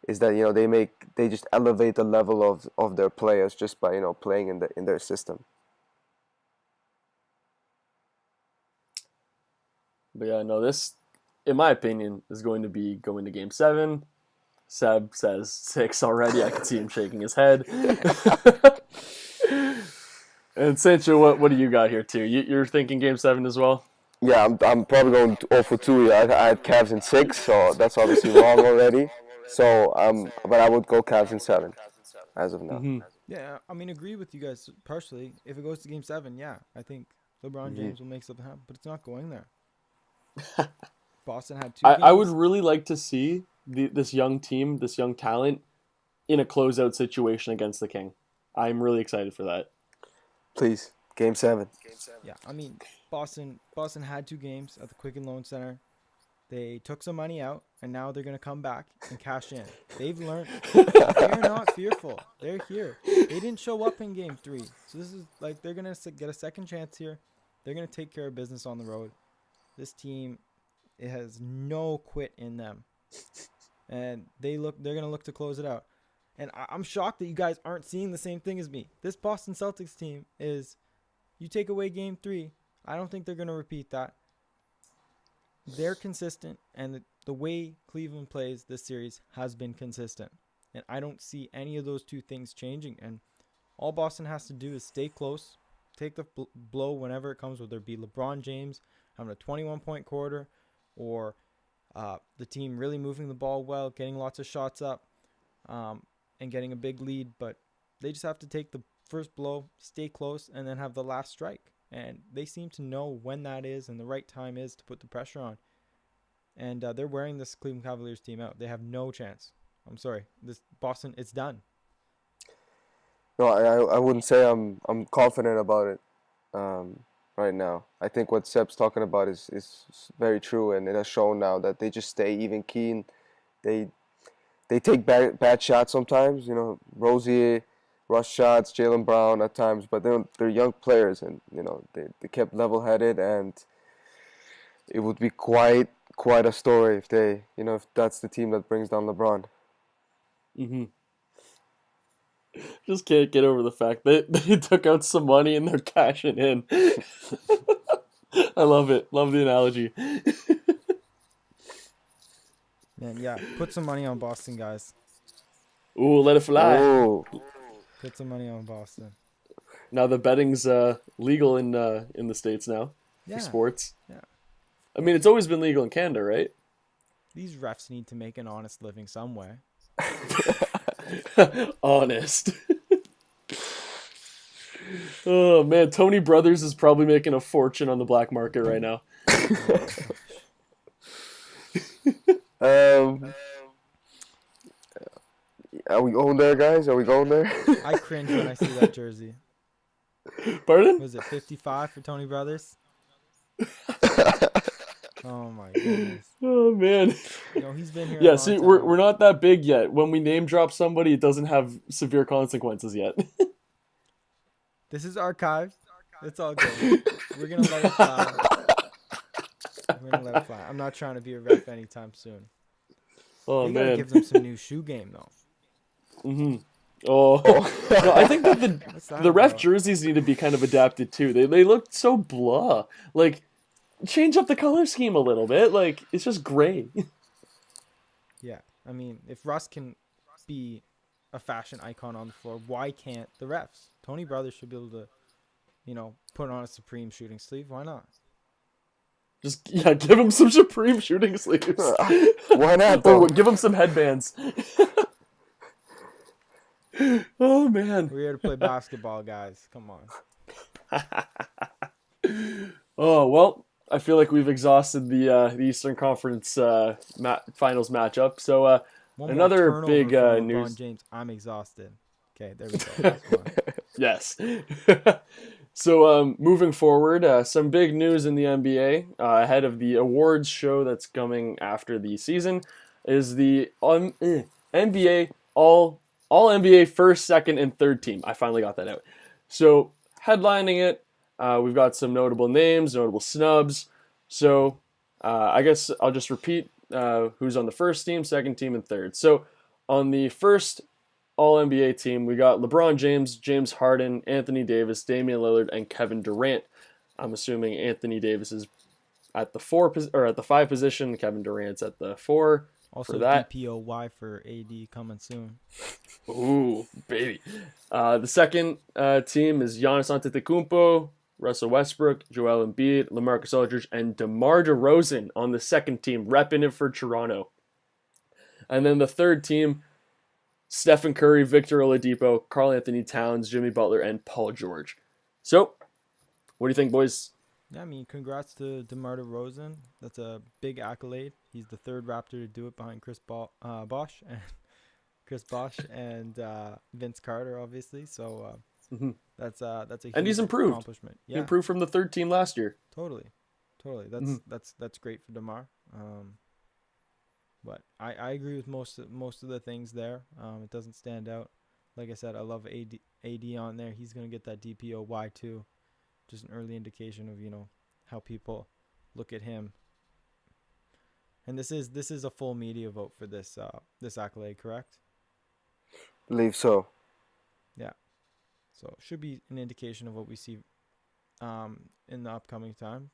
is that, they just elevate the level of their players just by, playing in their system.
But yeah, no, this, in my opinion, is going to be going to Game 7. Seb says 6 already. I can see him shaking his head. And Sancho, what do you got here too? You're thinking Game 7 as well?
Yeah, I'm probably going 0 for 2 here. I had Cavs in 6, so that's obviously wrong already. So, but I would go Cavs in 7 as of now.
Mm-hmm.
Yeah, I mean, agree with you guys partially. If it goes to Game 7, yeah, I think LeBron James will make something happen, but it's not going there. Boston had 2 games.
I would really like to see this young team, this young talent, in a closeout situation against the King. I'm really excited for that.
Please, Game 7.
Yeah, I mean, Boston had 2 games at the Quicken Loan Center. They took some money out, and now they're going to come back and cash in. They've learned. They're not fearful. They're here. They didn't show up in Game 3. So this is like they're going to get a second chance here. They're going to take care of business on the road. This team, it has no quit in them. And they're going to look to close it out. And I'm shocked that you guys aren't seeing the same thing as me. This Boston Celtics team is, you take away Game 3, I don't think they're going to repeat that. they're consistent, and the way Cleveland plays this series has been consistent. And I don't see any of those two things changing. And all Boston has to do is stay close, take the blow whenever it comes, whether it be LeBron James having a 21-point quarter or the team really moving the ball well, getting lots of shots up, and getting a big lead. But they just have to take the first blow, stay close, and then have the last strike. And they seem to know when that is and the right time is to put the pressure on. And they're wearing this Cleveland Cavaliers team out. They have no chance. I'm sorry. This Boston, it's done.
No, I wouldn't say I'm confident about it right now. I think what Seb's talking about is very true, and it has shown now that they just stay even keen. They take bad shots sometimes, Rozier, rush shots, Jaylen Brown at times, but they're young players, and they kept level-headed, and it would be quite a story if they, if that's the team that brings down LeBron.
Mm-hmm. Just can't get over the fact that they took out some money and they're cashing in. I love it. Love the analogy.
Man, yeah, put some money on Boston, guys.
Ooh, let it fly.
Oh,
Put some money on Boston.
Now the betting's legal in the States now
Yeah.
for sports.
Yeah.
I mean, it's always been legal in Canada, right?
These refs need to make an honest living some way.
Honest. Oh man, Tony Brothers is probably making a fortune on the black market right now.
Are we going there, guys? Are we going there?
I cringe when I see that jersey.
Pardon?
Was it 55 for Tony Brothers? Oh my goodness.
Oh man.
He's been here.
Yeah,
a long
see,
time.
we're not that big yet. When we name drop somebody, it doesn't have severe consequences yet.
This is archived. It's all good. We're gonna let it fly. We're gonna let it fly. I'm not trying to be a ref anytime soon.
Oh
You gotta
man.
give them some new shoe game though.
Mm-hmm. Oh, no, I think that
What's that
the ref
about?
jerseys need to be kind of adapted too. They look so blah. Like, change up the color scheme a little bit. Like, it's just gray.
Yeah, I mean, if Russ can be a fashion icon on the floor, why can't the refs? Tony Brothers should be able to, put on a Supreme shooting sleeve. Why not?
Just give him some Supreme shooting sleeves.
Why not,
Or
though?
give him some headbands. Oh man.
We're here to play basketball, guys. Come on.
Oh well, I feel like we've exhausted the Eastern Conference Finals matchup. So
One more
another
turnover
big
from LeBron
news.
James. I'm exhausted. Okay, there we go. Come on.
Yes. So moving forward, some big news in the NBA ahead of the awards show that's coming after the season is the NBA all NBA first, second, and third team. I finally got that out. So headlining it, we've got some notable names, notable snubs. So I guess I'll just repeat who's on the first team, second team, and third. So on the first All-NBA team, we got LeBron James, James Harden, Anthony Davis, Damian Lillard, and Kevin Durant. I'm assuming Anthony Davis is at the 5 position. Kevin Durant's at the 4.
Also,
For that.
DPOY for AD coming soon.
Ooh, baby. The second team is Giannis Antetokounmpo, Russell Westbrook, Joel Embiid, LaMarcus Aldridge, and DeMar DeRozan on the second team, repping it for Toronto. And then the third team, Stephen Curry, Victor Oladipo, Karl Anthony Towns, Jimmy Butler, and Paul George. So, what do you think, boys?
Yeah, I mean, congrats to DeMar DeRozan. That's a big accolade. He's the third Raptor to do it behind Chris Bosh and Vince Carter, obviously. So that's a huge
And he's improved.
accomplishment.
He
Yeah,
improved from the third team last year.
totally. That's great for DeMar. But I agree with most of the things there. It doesn't stand out. Like I said, I love AD on there. He's gonna get that DPOY too. Just an early indication of how people look at him. And this is a full media vote for this accolade, correct?
Believe so.
Yeah. So it should be an indication of what we see in the upcoming time.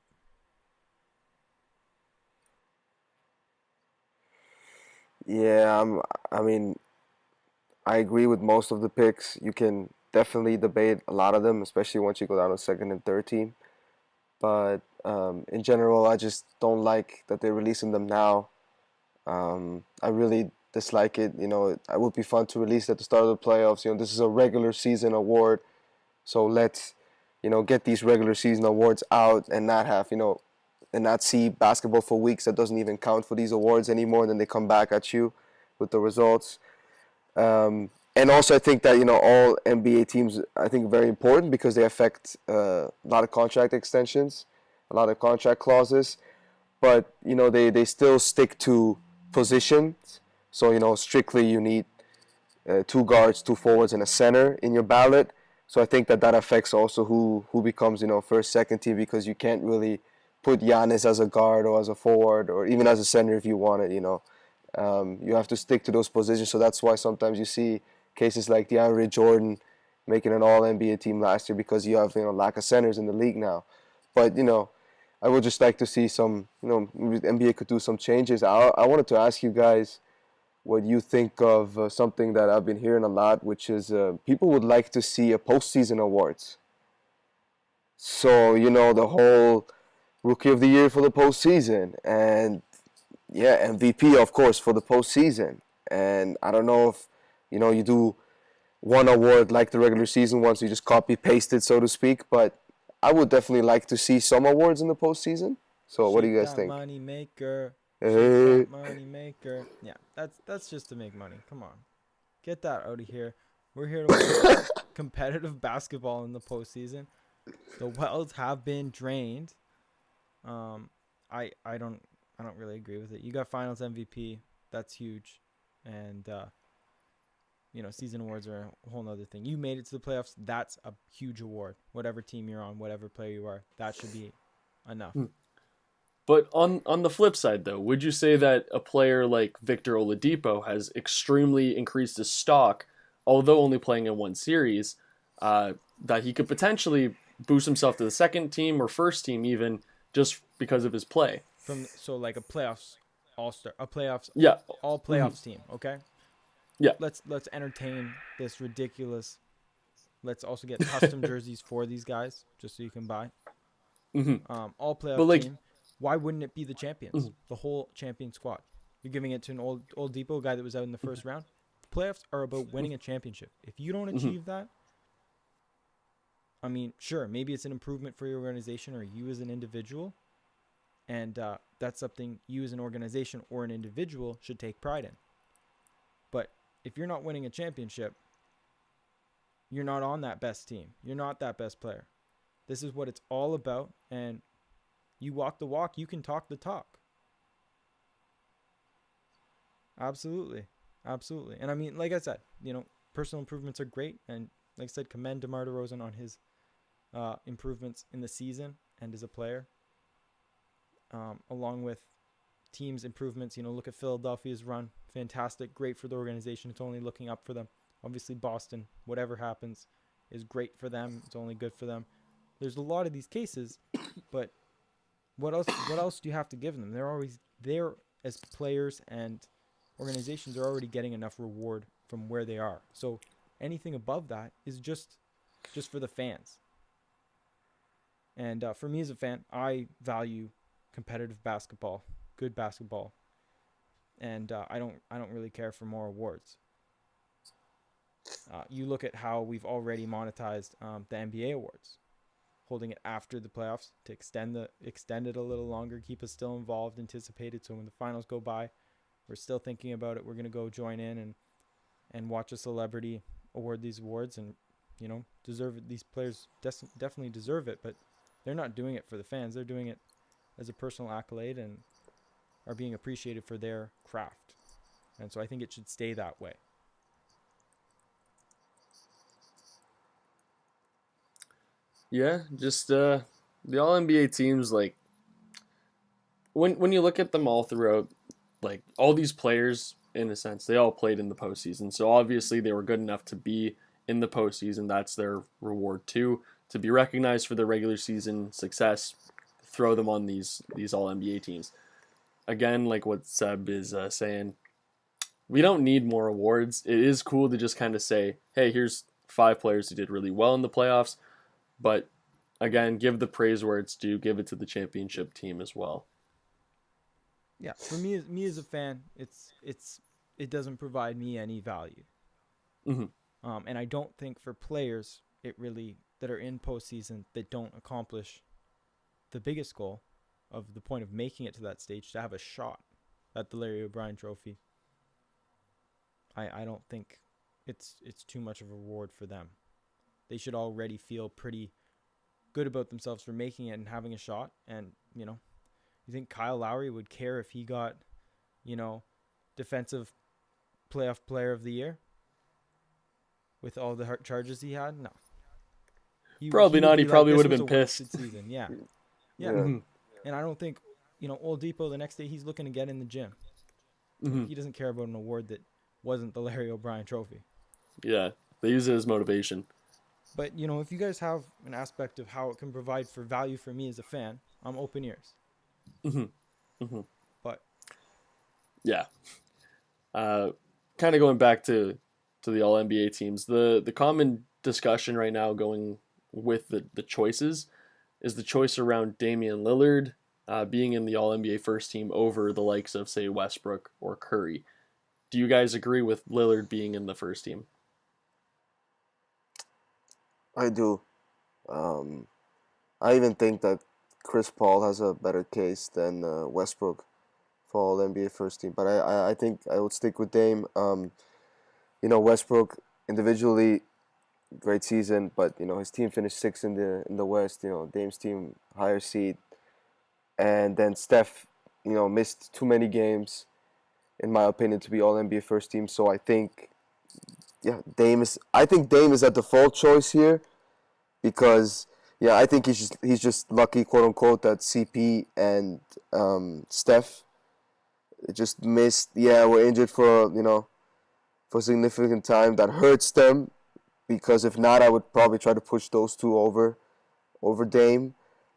Yeah, I mean, I agree with most of the picks. You can definitely debate a lot of them, especially once you go down to second and third team. But in general, I just don't like that they're releasing them now. I really dislike it. You know, it would be fun to release at the start of the playoffs. You know, this is a regular season award, so let's, get these regular season awards out and not have, and not see basketball for weeks that doesn't even count for these awards anymore. And then they come back at you with the results. And also, I think that all NBA teams, I think, are very important because they affect a lot of contract extensions, a lot of contract clauses. But they still stick to positions. So strictly you need two guards, two forwards, and a center in your ballot. So I think that affects also who becomes first, second team, because you can't really put Giannis as a guard or as a forward or even as a center if you want it. You have to stick to those positions. So that's why sometimes you see cases like DeAndre Jordan making an All NBA team last year, because you have lack of centers in the league now. But I would just like to see some, maybe the NBA could do some changes. I wanted to ask you guys what you think of something that I've been hearing a lot, which is people would like to see a postseason awards. So, the whole Rookie of the Year for the postseason, and yeah, MVP, of course, for the postseason. And I don't know if, you do one award like the regular season ones, you just copy paste it, so to speak. But I would definitely like to see some awards in the postseason. So what do you guys
Shake that
think?
money maker.
Hey.
Shake that money maker. Yeah, that's just to make money. Come on, get that out of here. We're here to watch competitive basketball in the postseason. The wells have been drained. I don't really agree with it. You got Finals MVP. That's huge, and season awards are a whole nother thing. You made it to the playoffs. That's a huge award. Whatever team you're on, whatever player you are, that should be enough.
But on the flip side, though, would you say that a player like Victor Oladipo has extremely increased his stock, although only playing in one series, that he could potentially boost himself to the second team or first team even just because of his play?
So like a playoffs all-star, a playoffs,
Yeah.
all playoffs team, okay?
Yeah.
Let's entertain this ridiculous. Let's also get custom jerseys for these guys, just so you can buy. All playoff team. Why wouldn't it be the champions? The whole champion squad. You're giving it to an old Depot guy that was out in the first round. Playoffs are about winning a championship. If you don't achieve that, I mean, sure, maybe it's an improvement for your organization or you as an individual, and that's something you as an organization or an individual should take pride in. But if you're not winning a championship, you're not on that best team. You're not that best player. This is what it's all about, and you walk the walk, you can talk the talk. Absolutely. And I mean, like I said, personal improvements are great, and like I said, commend DeMar DeRozan on his improvements in the season and as a player, along with teams' improvements. Look at Philadelphia's run. Fantastic, great for the organization. It's only looking up for them. Obviously, Boston, whatever happens, is great for them. It's only good for them. There's a lot of these cases, but what else do you have to give them? They're always there as players, and organizations are already getting enough reward from where they are. So anything above that is just for the fans. And for me as a fan, I value competitive basketball, good basketball, and I don't really care for more awards. You look at how we've already monetized the NBA awards, holding it after the playoffs to extend it a little longer, keep us still involved, anticipated. So when the finals go by, we're still thinking about it. We're gonna go join in and watch a celebrity award these awards, and deserve it. These players definitely deserve it, but they're not doing it for the fans. They're doing it as a personal accolade and are being appreciated for their craft. And so I think it should stay that way.
Yeah, just the all NBA teams, like when you look at them all throughout, like all these players, in a sense, they all played in the postseason. So obviously they were good enough to be in the postseason. That's their reward too, to be recognized for their regular season success. Throw them on these all NBA teams. Again, like what Seb is saying, we don't need more awards. It is cool to just kind of say, hey, here's 5 players who did really well in the playoffs. But again, give the praise where it's due. Give it to the championship team as well.
Yeah, for me as a fan, it doesn't provide me any value.
Mhm.
And I don't think for players that are in postseason that don't accomplish the biggest goal of the point of making it to that stage to have a shot at the Larry O'Brien Trophy. I don't think it's too much of a reward for them. They should already feel pretty good about themselves for making it and having a shot. And you think Kyle Lowry would care if he got, defensive playoff player of the year with all the charges he had? No.
Probably not. He probably would have been
pissed.
pissed.
Season. Yeah.
Mhm.
And I don't think, Oladipo the next day he's looking to get in the gym.
Mhm.
He doesn't care about an award that wasn't the Larry O'Brien Trophy.
Yeah, they use it as motivation.
But, if you guys have an aspect of how it can provide for value for me as a fan, I'm open ears. But
Yeah. Kind of going back to the All NBA teams, the common discussion right now going with the choices is the choice around Damian Lillard being in the All NBA first team over the likes of, say, Westbrook or Curry. Do you guys agree with Lillard being in the first team?
I do. I even think that Chris Paul has a better case than Westbrook for All NBA first team. But I think I would stick with Dame. Westbrook individually, great season, but his team finished sixth in the West. Dame's team higher seed, and then Steph, missed too many games, in my opinion, to be All NBA first team. So I think, Dame is a default choice here, because I think he's just lucky, quote unquote, that CP and Steph just missed. Yeah, were injured for for a significant time. That hurts them, because if not, I would probably try to push those two over Dame.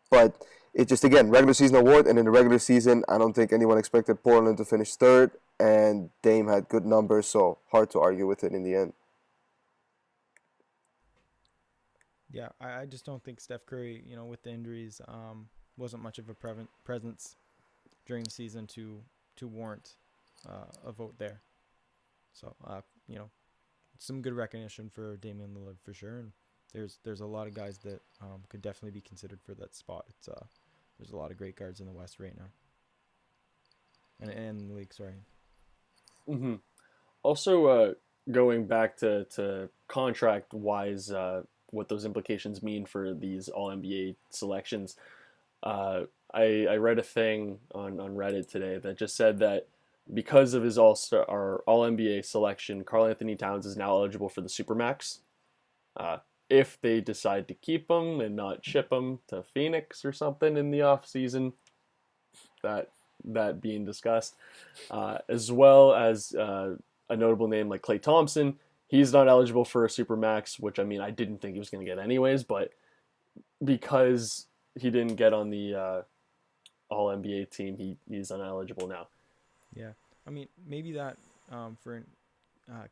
But it just, again, regular season award, and in the regular season, I don't think anyone expected Portland to finish third, and Dame had good numbers, so hard to argue with it in the end.
yeah, I just don't think Steph Curry, with the injuries, wasn't much of a presence during the season to warrant a vote there. So, some good recognition for Damian Lillard for sure, and there's a lot of guys that could definitely be considered for that spot. It's there's a lot of great guards in the West right now, and in the league. Sorry.
Mm-hmm. Also, going back to contract wise, what those implications mean for these All NBA selections. I read a thing on Reddit today that just said that because of his All NBA selection, Karl Anthony Towns is now eligible for the Supermax. If they decide to keep him and not ship him to Phoenix or something in the off season, that being discussed, as well as a notable name like Klay Thompson. He's not eligible for a Supermax, which, I mean, I didn't think he was going to get anyways, but because he didn't get on the All NBA team, he's ineligible now.
Yeah, I mean, maybe that for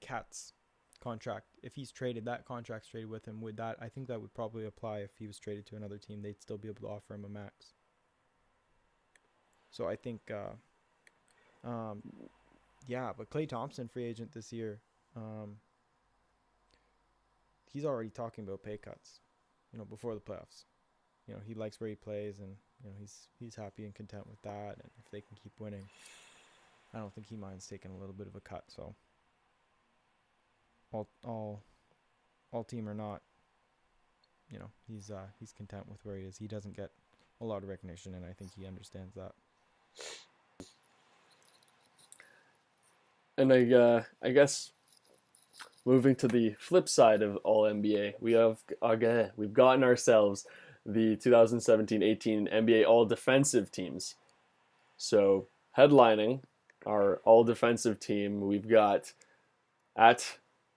Cat's contract, if he's traded, that contract's traded with him. I think that would probably apply if he was traded to another team. They'd still be able to offer him a max. So I think, but Klay Thompson, free agent this year, he's already talking about pay cuts, before the playoffs. He likes where he plays, and he's happy and content with that. And if they can keep winning, I don't think he minds taking a little bit of a cut. So all team or not, he's content with where he is. He doesn't get a lot of recognition, and I think he understands that.
And I guess moving to the flip side of All NBA, we've gotten ourselves the 2017-18 NBA All Defensive teams. So headlining our All Defensive team, we've got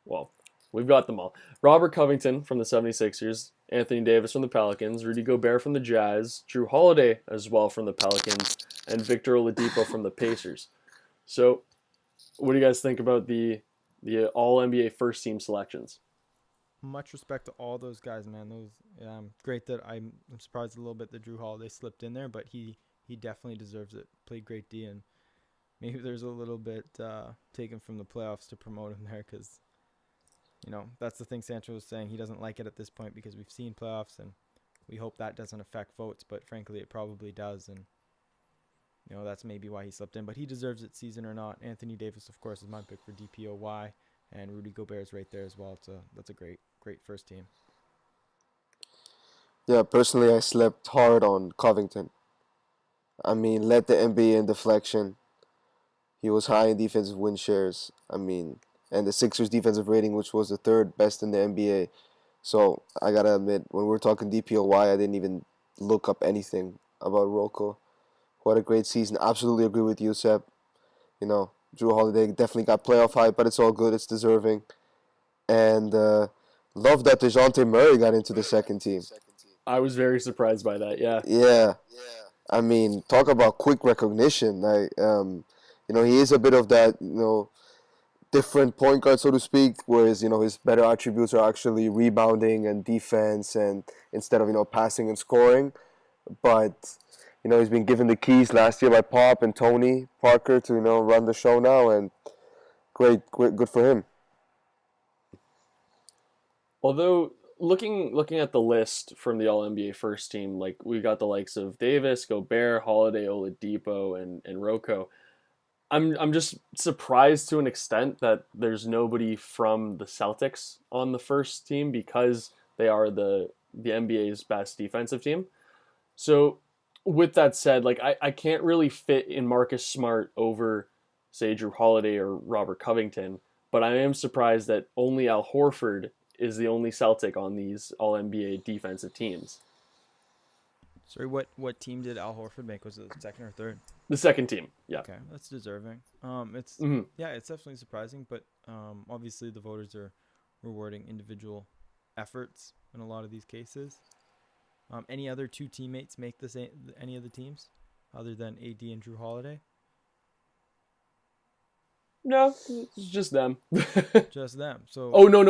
them all. Robert Covington from the 76ers, Anthony Davis from the Pelicans, Rudy Gobert from the Jazz, Drew Holiday as well from the Pelicans, and Victor Oladipo from the Pacers. So What do you guys think about the All NBA first team selections?
Much respect to all those guys, man. Those great that I'm surprised a little bit that Drew Holiday slipped in there, but he definitely deserves it. Played great D, and maybe there's a little bit taken from the playoffs to promote him there because, that's the thing Sancho was saying. He doesn't like it at this point because we've seen playoffs, and we hope that doesn't affect votes, but frankly, it probably does, and that's maybe why he slipped in. But he deserves it, season or not. Anthony Davis, of course, is my pick for DPOY, and Rudy Gobert's right there as well. That's a great first team.
Yeah, personally, I slept hard on Covington. I mean, led the NBA in deflection. He was high in defensive win shares. I mean, and the Sixers' defensive rating, which was the third best in the NBA. So I gotta admit, when we're talking DPOY, I didn't even look up anything about Rocco. What a great season. Absolutely agree with you, Seb. Drew Holiday definitely got playoff hype, but it's all good. It's deserving. And love that DeJounte Murray got into the second team.
I was very surprised by that. Yeah.
Yeah. I mean, talk about quick recognition. He is a bit of that, different point guard, so to speak, whereas, his better attributes are actually rebounding and defense and instead of, passing and scoring. But, he's been given the keys last year by Pop and Tony Parker to, run the show now, and great, good for him.
Although looking at the list from the All NBA first team, like we got the likes of Davis, Gobert, Holiday, Oladipo, and Rocco. I'm just surprised to an extent that there's nobody from the Celtics on the first team because they are the NBA's best defensive team. So with that said, like I can't really fit in Marcus Smart over, say, Drew Holiday or Robert Covington, but I am surprised that only Al Horford is the only Celtic on these All-NBA defensive teams.
Sorry, what team did Al Horford make? Was it the second or third?
The second team, yeah.
Okay, that's deserving. It's it's definitely surprising, but obviously the voters are rewarding individual efforts in a lot of these cases. Any other two teammates make any of the teams other than AD and Drew Holiday?
No, it's just them.
Just them. So.
Oh no.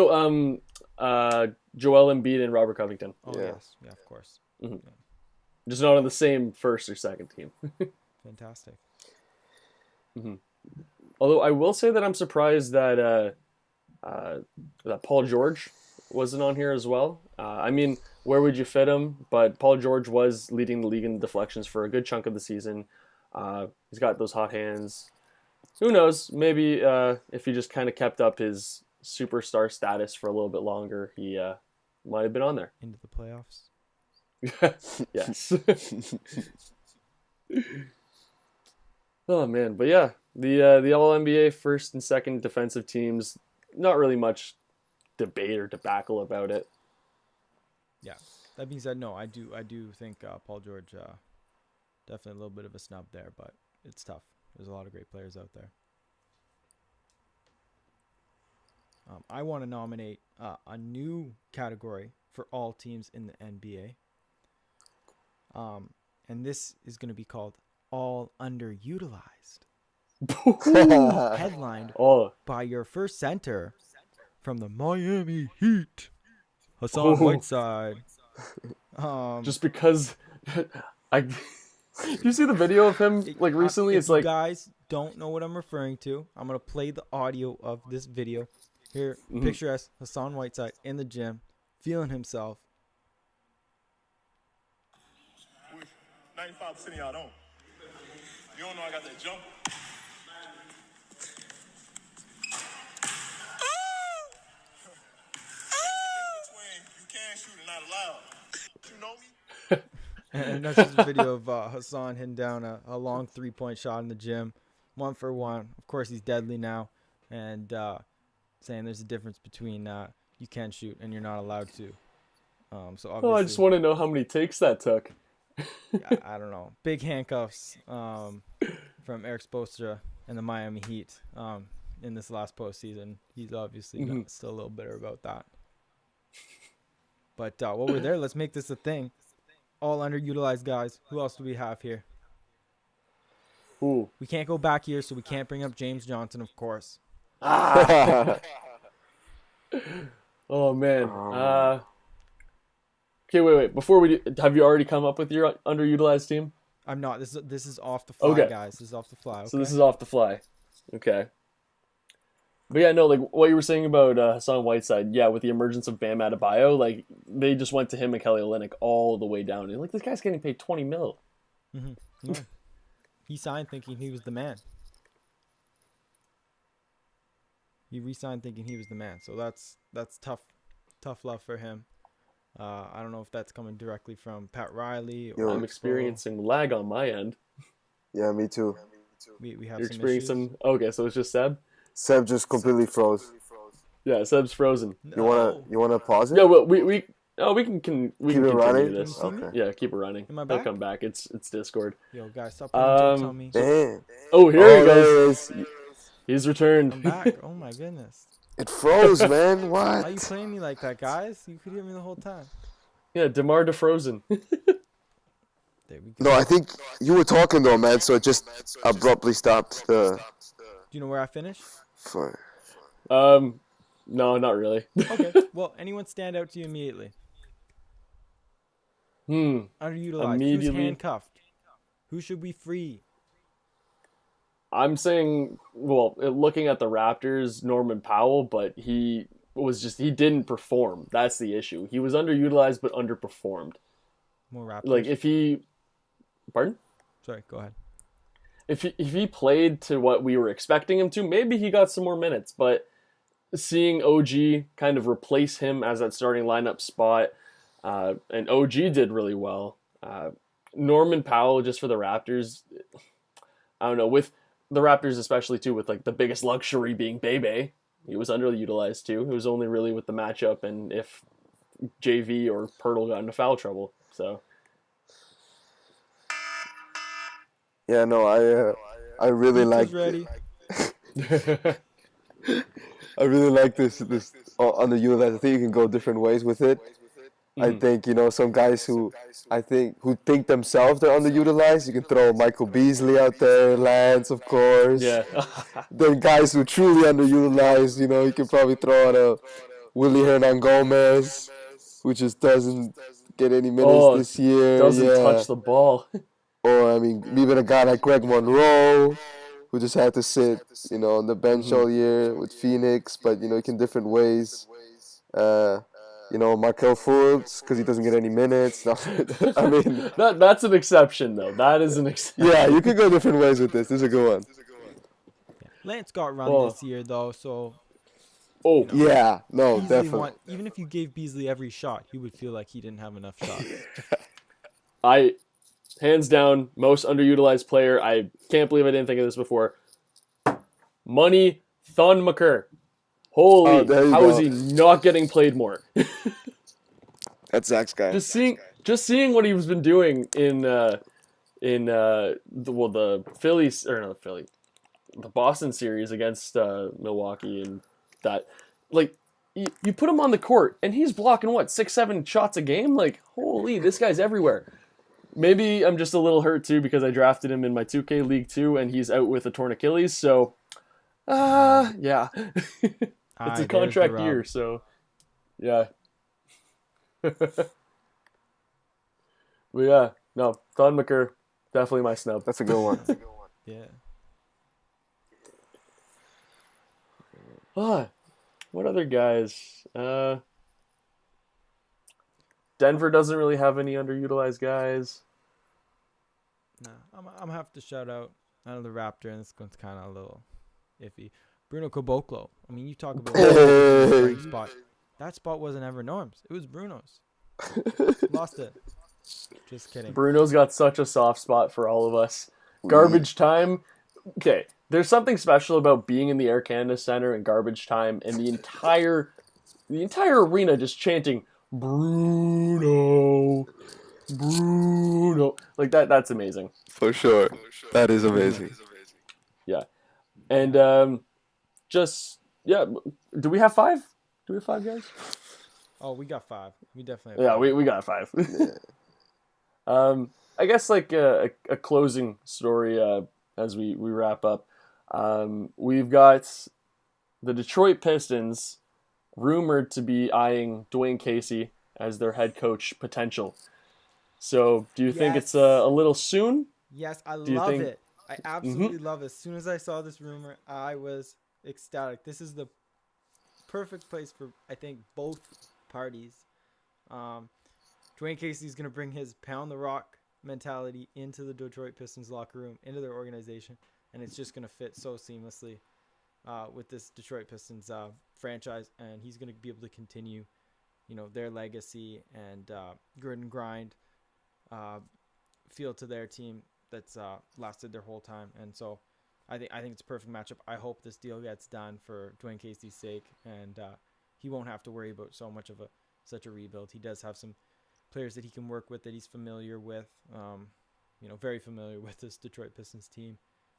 Joel Embiid and Robert Covington.
Oh
Yeah.
yes, yeah, of course.
Mm-hmm.
Yeah.
Just not on the same first or second team.
Fantastic.
Mm-hmm. Although I will say that I'm surprised that that Paul George wasn't on here as well. I mean, where would you fit him? But Paul George was leading the league in deflections for a good chunk of the season. He's got those hot hands. Who knows? Maybe if he just kind of kept up his superstar status for a little bit longer, he might have been on there.
Into the playoffs.
Yes. Oh man, but yeah, the All NBA first and second defensive teams. Not really much debate or debacle about it.
Yeah. That being said, no, I do think Paul George definitely a little bit of a snub there, but it's tough. There's a lot of great players out there. I want to nominate a new category for all teams in the NBA. And this is going to be called All Underutilized. Headlined by your first center from the Miami Heat, Hassan Whiteside.
Just because do you see the video of him like recently?
If
It's like,
you guys don't know what I'm referring to, I'm going to play the audio of this video. Here, picture us, Hassan Whiteside in the gym, feeling himself.
95% of y'all don't. You don't know I got that jump. You can shoot and not allowed. You know me?
And that's just a video of Hassan hitting down a long 3-point shot in the gym, 1-for-1. Of course, he's deadly now, and saying there's a difference between you can shoot and you're not allowed to. So obviously,
I just want to know how many takes that took.
I don't know. Big handcuffs from Eric Spoelstra and the Miami Heat in this last postseason. He's obviously still a little bitter about that. But while we're there, let's make this a thing. All underutilized guys. Who else do we have here?
Ooh.
We can't go back here, so we can't bring up James Johnson, of course.
Oh man. Okay, wait. Before we do, have you already come up with your underutilized team?
I'm not. This is off the fly,
Okay.
guys. This is off the fly. Okay?
So this is off the fly. Okay. But yeah, no, like what you were saying about Hassan Whiteside, yeah, with the emergence of Bam Adebayo, like they just went to him and Kelly Olynyk all the way down. And like this guy's getting paid $20 million.
No. He signed thinking he was the man. He re-signed thinking he was the man. So that's tough love for him. I don't know if that's coming directly from Pat Riley or
Yo,
I'm experiencing lag on my end.
Yeah, me too.
we have
You're
some issues.
experiencing okay, so it's just Seb?
Seb just completely froze.
Yeah, Seb's frozen.
You wanna pause it?
Yeah, well we can
Keep
continue
it running?
this.
Can you see me?
Okay.
Yeah, keep it running.
Am I
He'll
back?
come back. It's Discord.
Yo, guys, stop playing jokes on me.
Damn.
Oh, here he
there
goes.
it is.
He's returned.
I'm back. Oh my goodness.
It froze, man.
Why are you
What?
playing me like that, guys? You could hear me the whole time.
Yeah, DeMar DeFrozen.
There we go.
No, I think you were talking though, man. So it just abruptly stopped the.
Do you know where I finished?
For,
No, not really.
Okay. Well, anyone stand out to you immediately? Underutilized. Who's
Immediately?
handcuffed? Who should we free?
I'm saying, well, looking at the Raptors, Norman Powell, but he didn't perform. That's the issue. He was underutilized, but underperformed.
More Raptors.
Like pardon?
Sorry, go ahead.
If he played to what we were expecting him to, maybe he got some more minutes. But seeing OG kind of replace him as that starting lineup spot, and OG did really well. Norman Powell, just for the Raptors, I don't know, with the Raptors especially too, with like the biggest luxury being Bebe, he was underutilized too. It was only really with the matchup and if JV or Pirtle got into foul trouble. So
yeah, no, I really like.
Who's ready?
I really like this underutilized. I think you can go different ways with it. I think some guys who think themselves they're underutilized. You can throw Michael Beasley out there, Lance, of course.
yeah.
Then guys who truly underutilized, you can probably throw out a Willie Hernan Gomez, who just doesn't get any minutes this year.
Doesn't touch the ball.
Or I mean, even a guy like Greg Monroe, who just had to sit, on the bench all year with Phoenix, but he can different ways. Markel Fultz, because he doesn't get any minutes. No, I mean,
That's an exception though. That is an exception.
yeah, you could go different ways with this. This is a good one.
Lance got run this year though, so
Oh,
Yeah, no,
Beasley
definitely.
even if you gave Beasley every shot, he would feel like he didn't have enough shots.
Hands down, most underutilized player. I can't believe I didn't think of this before. Money Thon McCurr. Holy,
there you
how
go.
is he not getting played more?
That's Zach's guy.
Just seeing what he's been doing in the Phillies or not Philly, the Boston series against Milwaukee, and that like you put him on the court and he's blocking 6-7 shots a game. Like holy, this guy's everywhere. Maybe I'm just a little hurt too because I drafted him in my 2K League 2 and he's out with a torn Achilles. So yeah. It's a contract year, so yeah. But yeah, no, Thon McCurr, definitely my snub.
That's a good one.
Yeah.
What other guys? Denver doesn't really have any underutilized guys.
Nah, I'm gonna have to shout out another Raptor, and this one's kind of a little iffy. Bruno Caboclo. I mean, you talk about a great spot. That spot wasn't ever Norm's. It was Bruno's. Lost it. Just kidding.
Bruno's got such a soft spot for all of us. Garbage time. Okay, there's something special about being in the Air Canada Center in garbage time and the entire arena just chanting Bruno. Like that's amazing.
For sure. That is amazing.
Yeah. And do we have 5? Do we have 5 guys?
Oh, we got 5. We definitely have
Yeah,
5.
we got 5. I guess like a closing story. as we wrap up. We've got the Detroit Pistons rumored to be eyeing Dwayne Casey as their head coach potential. So do you think it's a little soon?
Yes, I
Do you
love
think-
it. I absolutely love it. As soon as I saw this rumor, I was ecstatic. This is the perfect place for, I think, both parties. Dwayne Casey is going to bring his pound the rock mentality into the Detroit Pistons locker room, into their organization, and it's just going to fit so seamlessly with this Detroit Pistons franchise, and he's going to be able to continue, their legacy and grit and grind feel to their team that's lasted their whole time. And so I think it's a perfect matchup. I hope this deal gets done for Dwayne Casey's sake, and he won't have to worry about such a rebuild. He does have some players that he can work with that he's familiar with, very familiar with this Detroit Pistons team.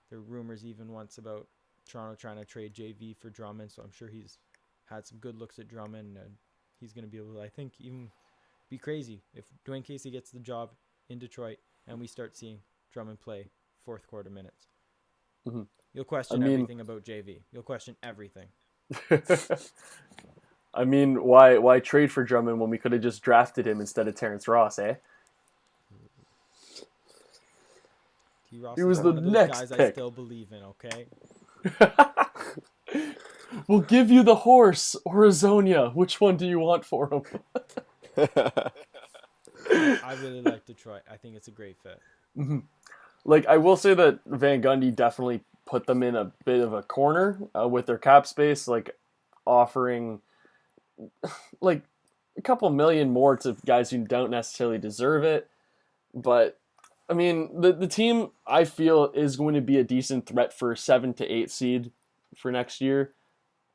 There were rumors even once about Toronto trying to trade JV for Drummond, so I'm sure he's had some good looks at Drummond, and he's going to be able to, I think, even be crazy if Dwayne Casey gets the job in Detroit and we start seeing Drummond play fourth quarter minutes.
Mm-hmm.
You'll question everything about JV. You'll question everything.
I mean, why trade for Drummond when we could have just drafted him instead of Terrence Ross, eh?
T-Ross
He was
is
the
one of those
next
guys I
pick.
still believe in, okay?
We'll give you the horse or Azonia. Which one do you want for him?
I really like Detroit. I think it's a great fit.
Like, I will say that Van Gundy definitely put them in a bit of a corner with their cap space, like offering like a couple million more to guys who don't necessarily deserve it. But I mean, the team, I feel, is going to be a decent threat for a 7 to 8 seed for next year,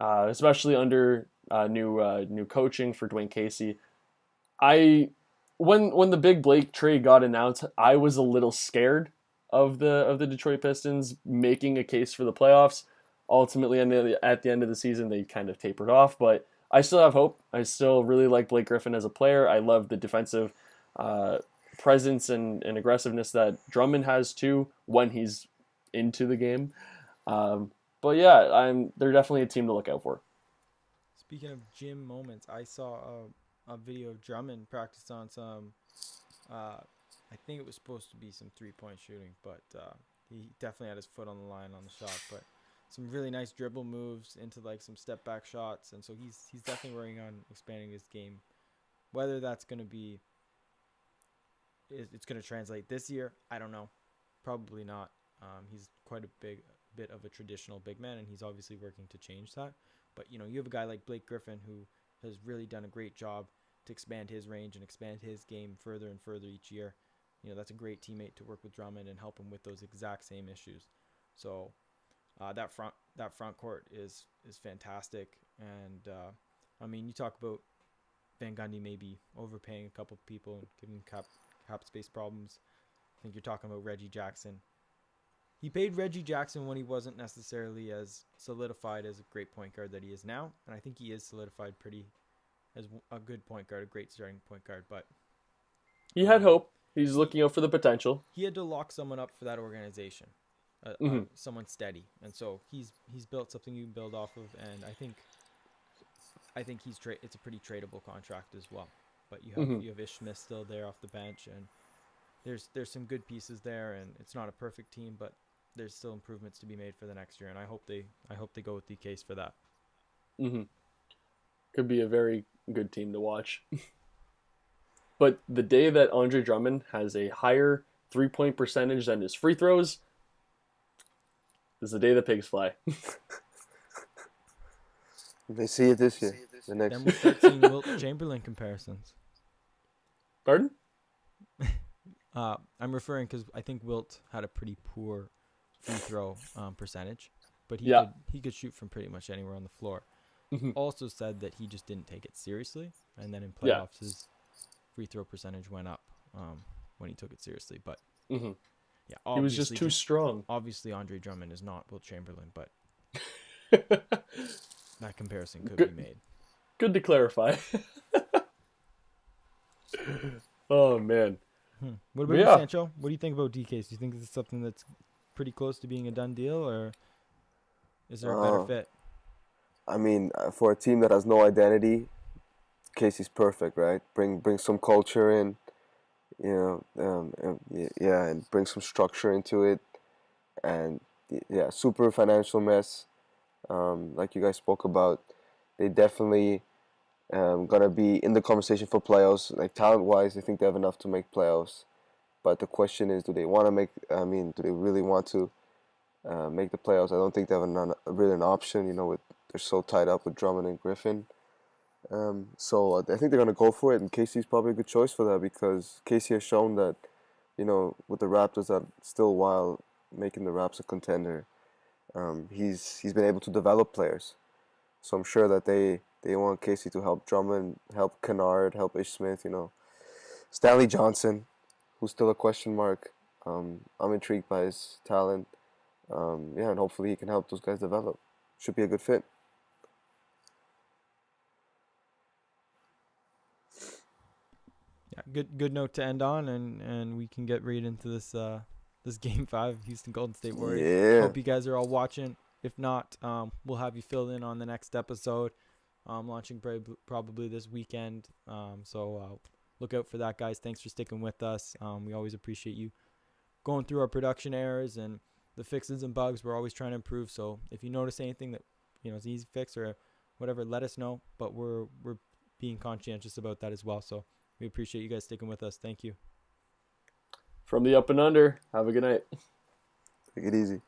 especially under new coaching for Dwayne Casey. When the big Blake trade got announced, I was a little scared of the Detroit Pistons making a case for the playoffs. Ultimately, at the end of the season, they kind of tapered off, but I still have hope. I still really like Blake Griffin as a player. I love the defensive presence and aggressiveness that Drummond has too when he's into the game. But yeah, they're definitely a team to look out for.
Speaking of gym moments, I saw a video of Drummond practice on some, I think it was supposed to be some 3-point shooting, but he definitely had his foot on the line on the shot. But some really nice dribble moves into like some step back shots, and so he's definitely working on expanding his game. Whether that's going to be, it's going to translate this year, I don't know. Probably not. He's quite a bit of a traditional big man, and he's obviously working to change that. But you have a guy like Blake Griffin who has really done a great job to expand his range and expand his game further and further each year. That's a great teammate to work with Drummond and help him with those exact same issues. So that front court is fantastic. And I mean, you talk about Van Gundy maybe overpaying a couple of people and giving cap space problems. I think you're talking about Reggie Jackson. He paid Reggie Jackson when he wasn't necessarily as solidified as a great point guard that he is now, and I think he is solidified pretty as a good point guard, a great starting point guard. But
He had hope. He's looking out for the potential.
he had to lock someone up for that organization, someone steady, and so he's built something you can build off of, and I think it's a pretty tradable contract as well. But you have Ish Smith still there off the bench, and there's some good pieces there, and it's not a perfect team, but there's still improvements to be made for the next year, and I hope they go with the case for that.
Could be a very good team to watch. But the day that Andre Drummond has a higher 3-point percentage than his free throws is the day the pigs fly.
They see it this year. The next.
Then we'll start seeing Wilt Chamberlain comparisons.
Pardon?
I'm referring because I think Wilt had a pretty poor free throw percentage, but he could shoot from pretty much anywhere on the floor. Also said that he just didn't take it seriously, and then in playoffs his free throw percentage went up when he took it seriously. But
He
yeah,
was just too strong.
Obviously, Andre Drummond is not Wilt Chamberlain, but that comparison could be made.
Good to clarify. Oh man.
What about you, Sancho? What do you think about DK? Do you think this is something that's pretty close to being a done deal, or is there a better fit?
I mean, for a team that has no identity, Casey's perfect, right? Bring some culture in, yeah, and bring some structure into it, and yeah, super financial mess, like you guys spoke about. They definitely gonna be in the conversation for playoffs. Like talent-wise, I think they have enough to make playoffs. But the question is, do they want to make? I mean, do they really want to make the playoffs? I don't think they have really an option. They're so tied up with Drummond and Griffin. So I think they're gonna go for it, and Casey's probably a good choice for that because Casey has shown that, with the Raptors, that still while making the Raps a contender, he's been able to develop players. So I'm sure that they want Casey to help Drummond, help Kennard, help Ish Smith. Stanley Johnson, who's still a question mark. I'm intrigued by his talent. Yeah, and hopefully he can help those guys develop. Should be a good fit.
Yeah, good note to end on, and we can get right into this this Game 5 Houston Golden State Warriors.
Yeah.
Hope you guys are all watching. If not, we'll have you filled in on the next episode. Launching probably this weekend. So look out for that, guys. Thanks for sticking with us. We always appreciate you going through our production errors and the fixes and bugs. We're always trying to improve. So if you notice anything that is easy to fix or whatever, let us know. But we're being conscientious about that as well. So we appreciate you guys sticking with us. Thank you.
From the Up and Under, have a good night.
Take it easy.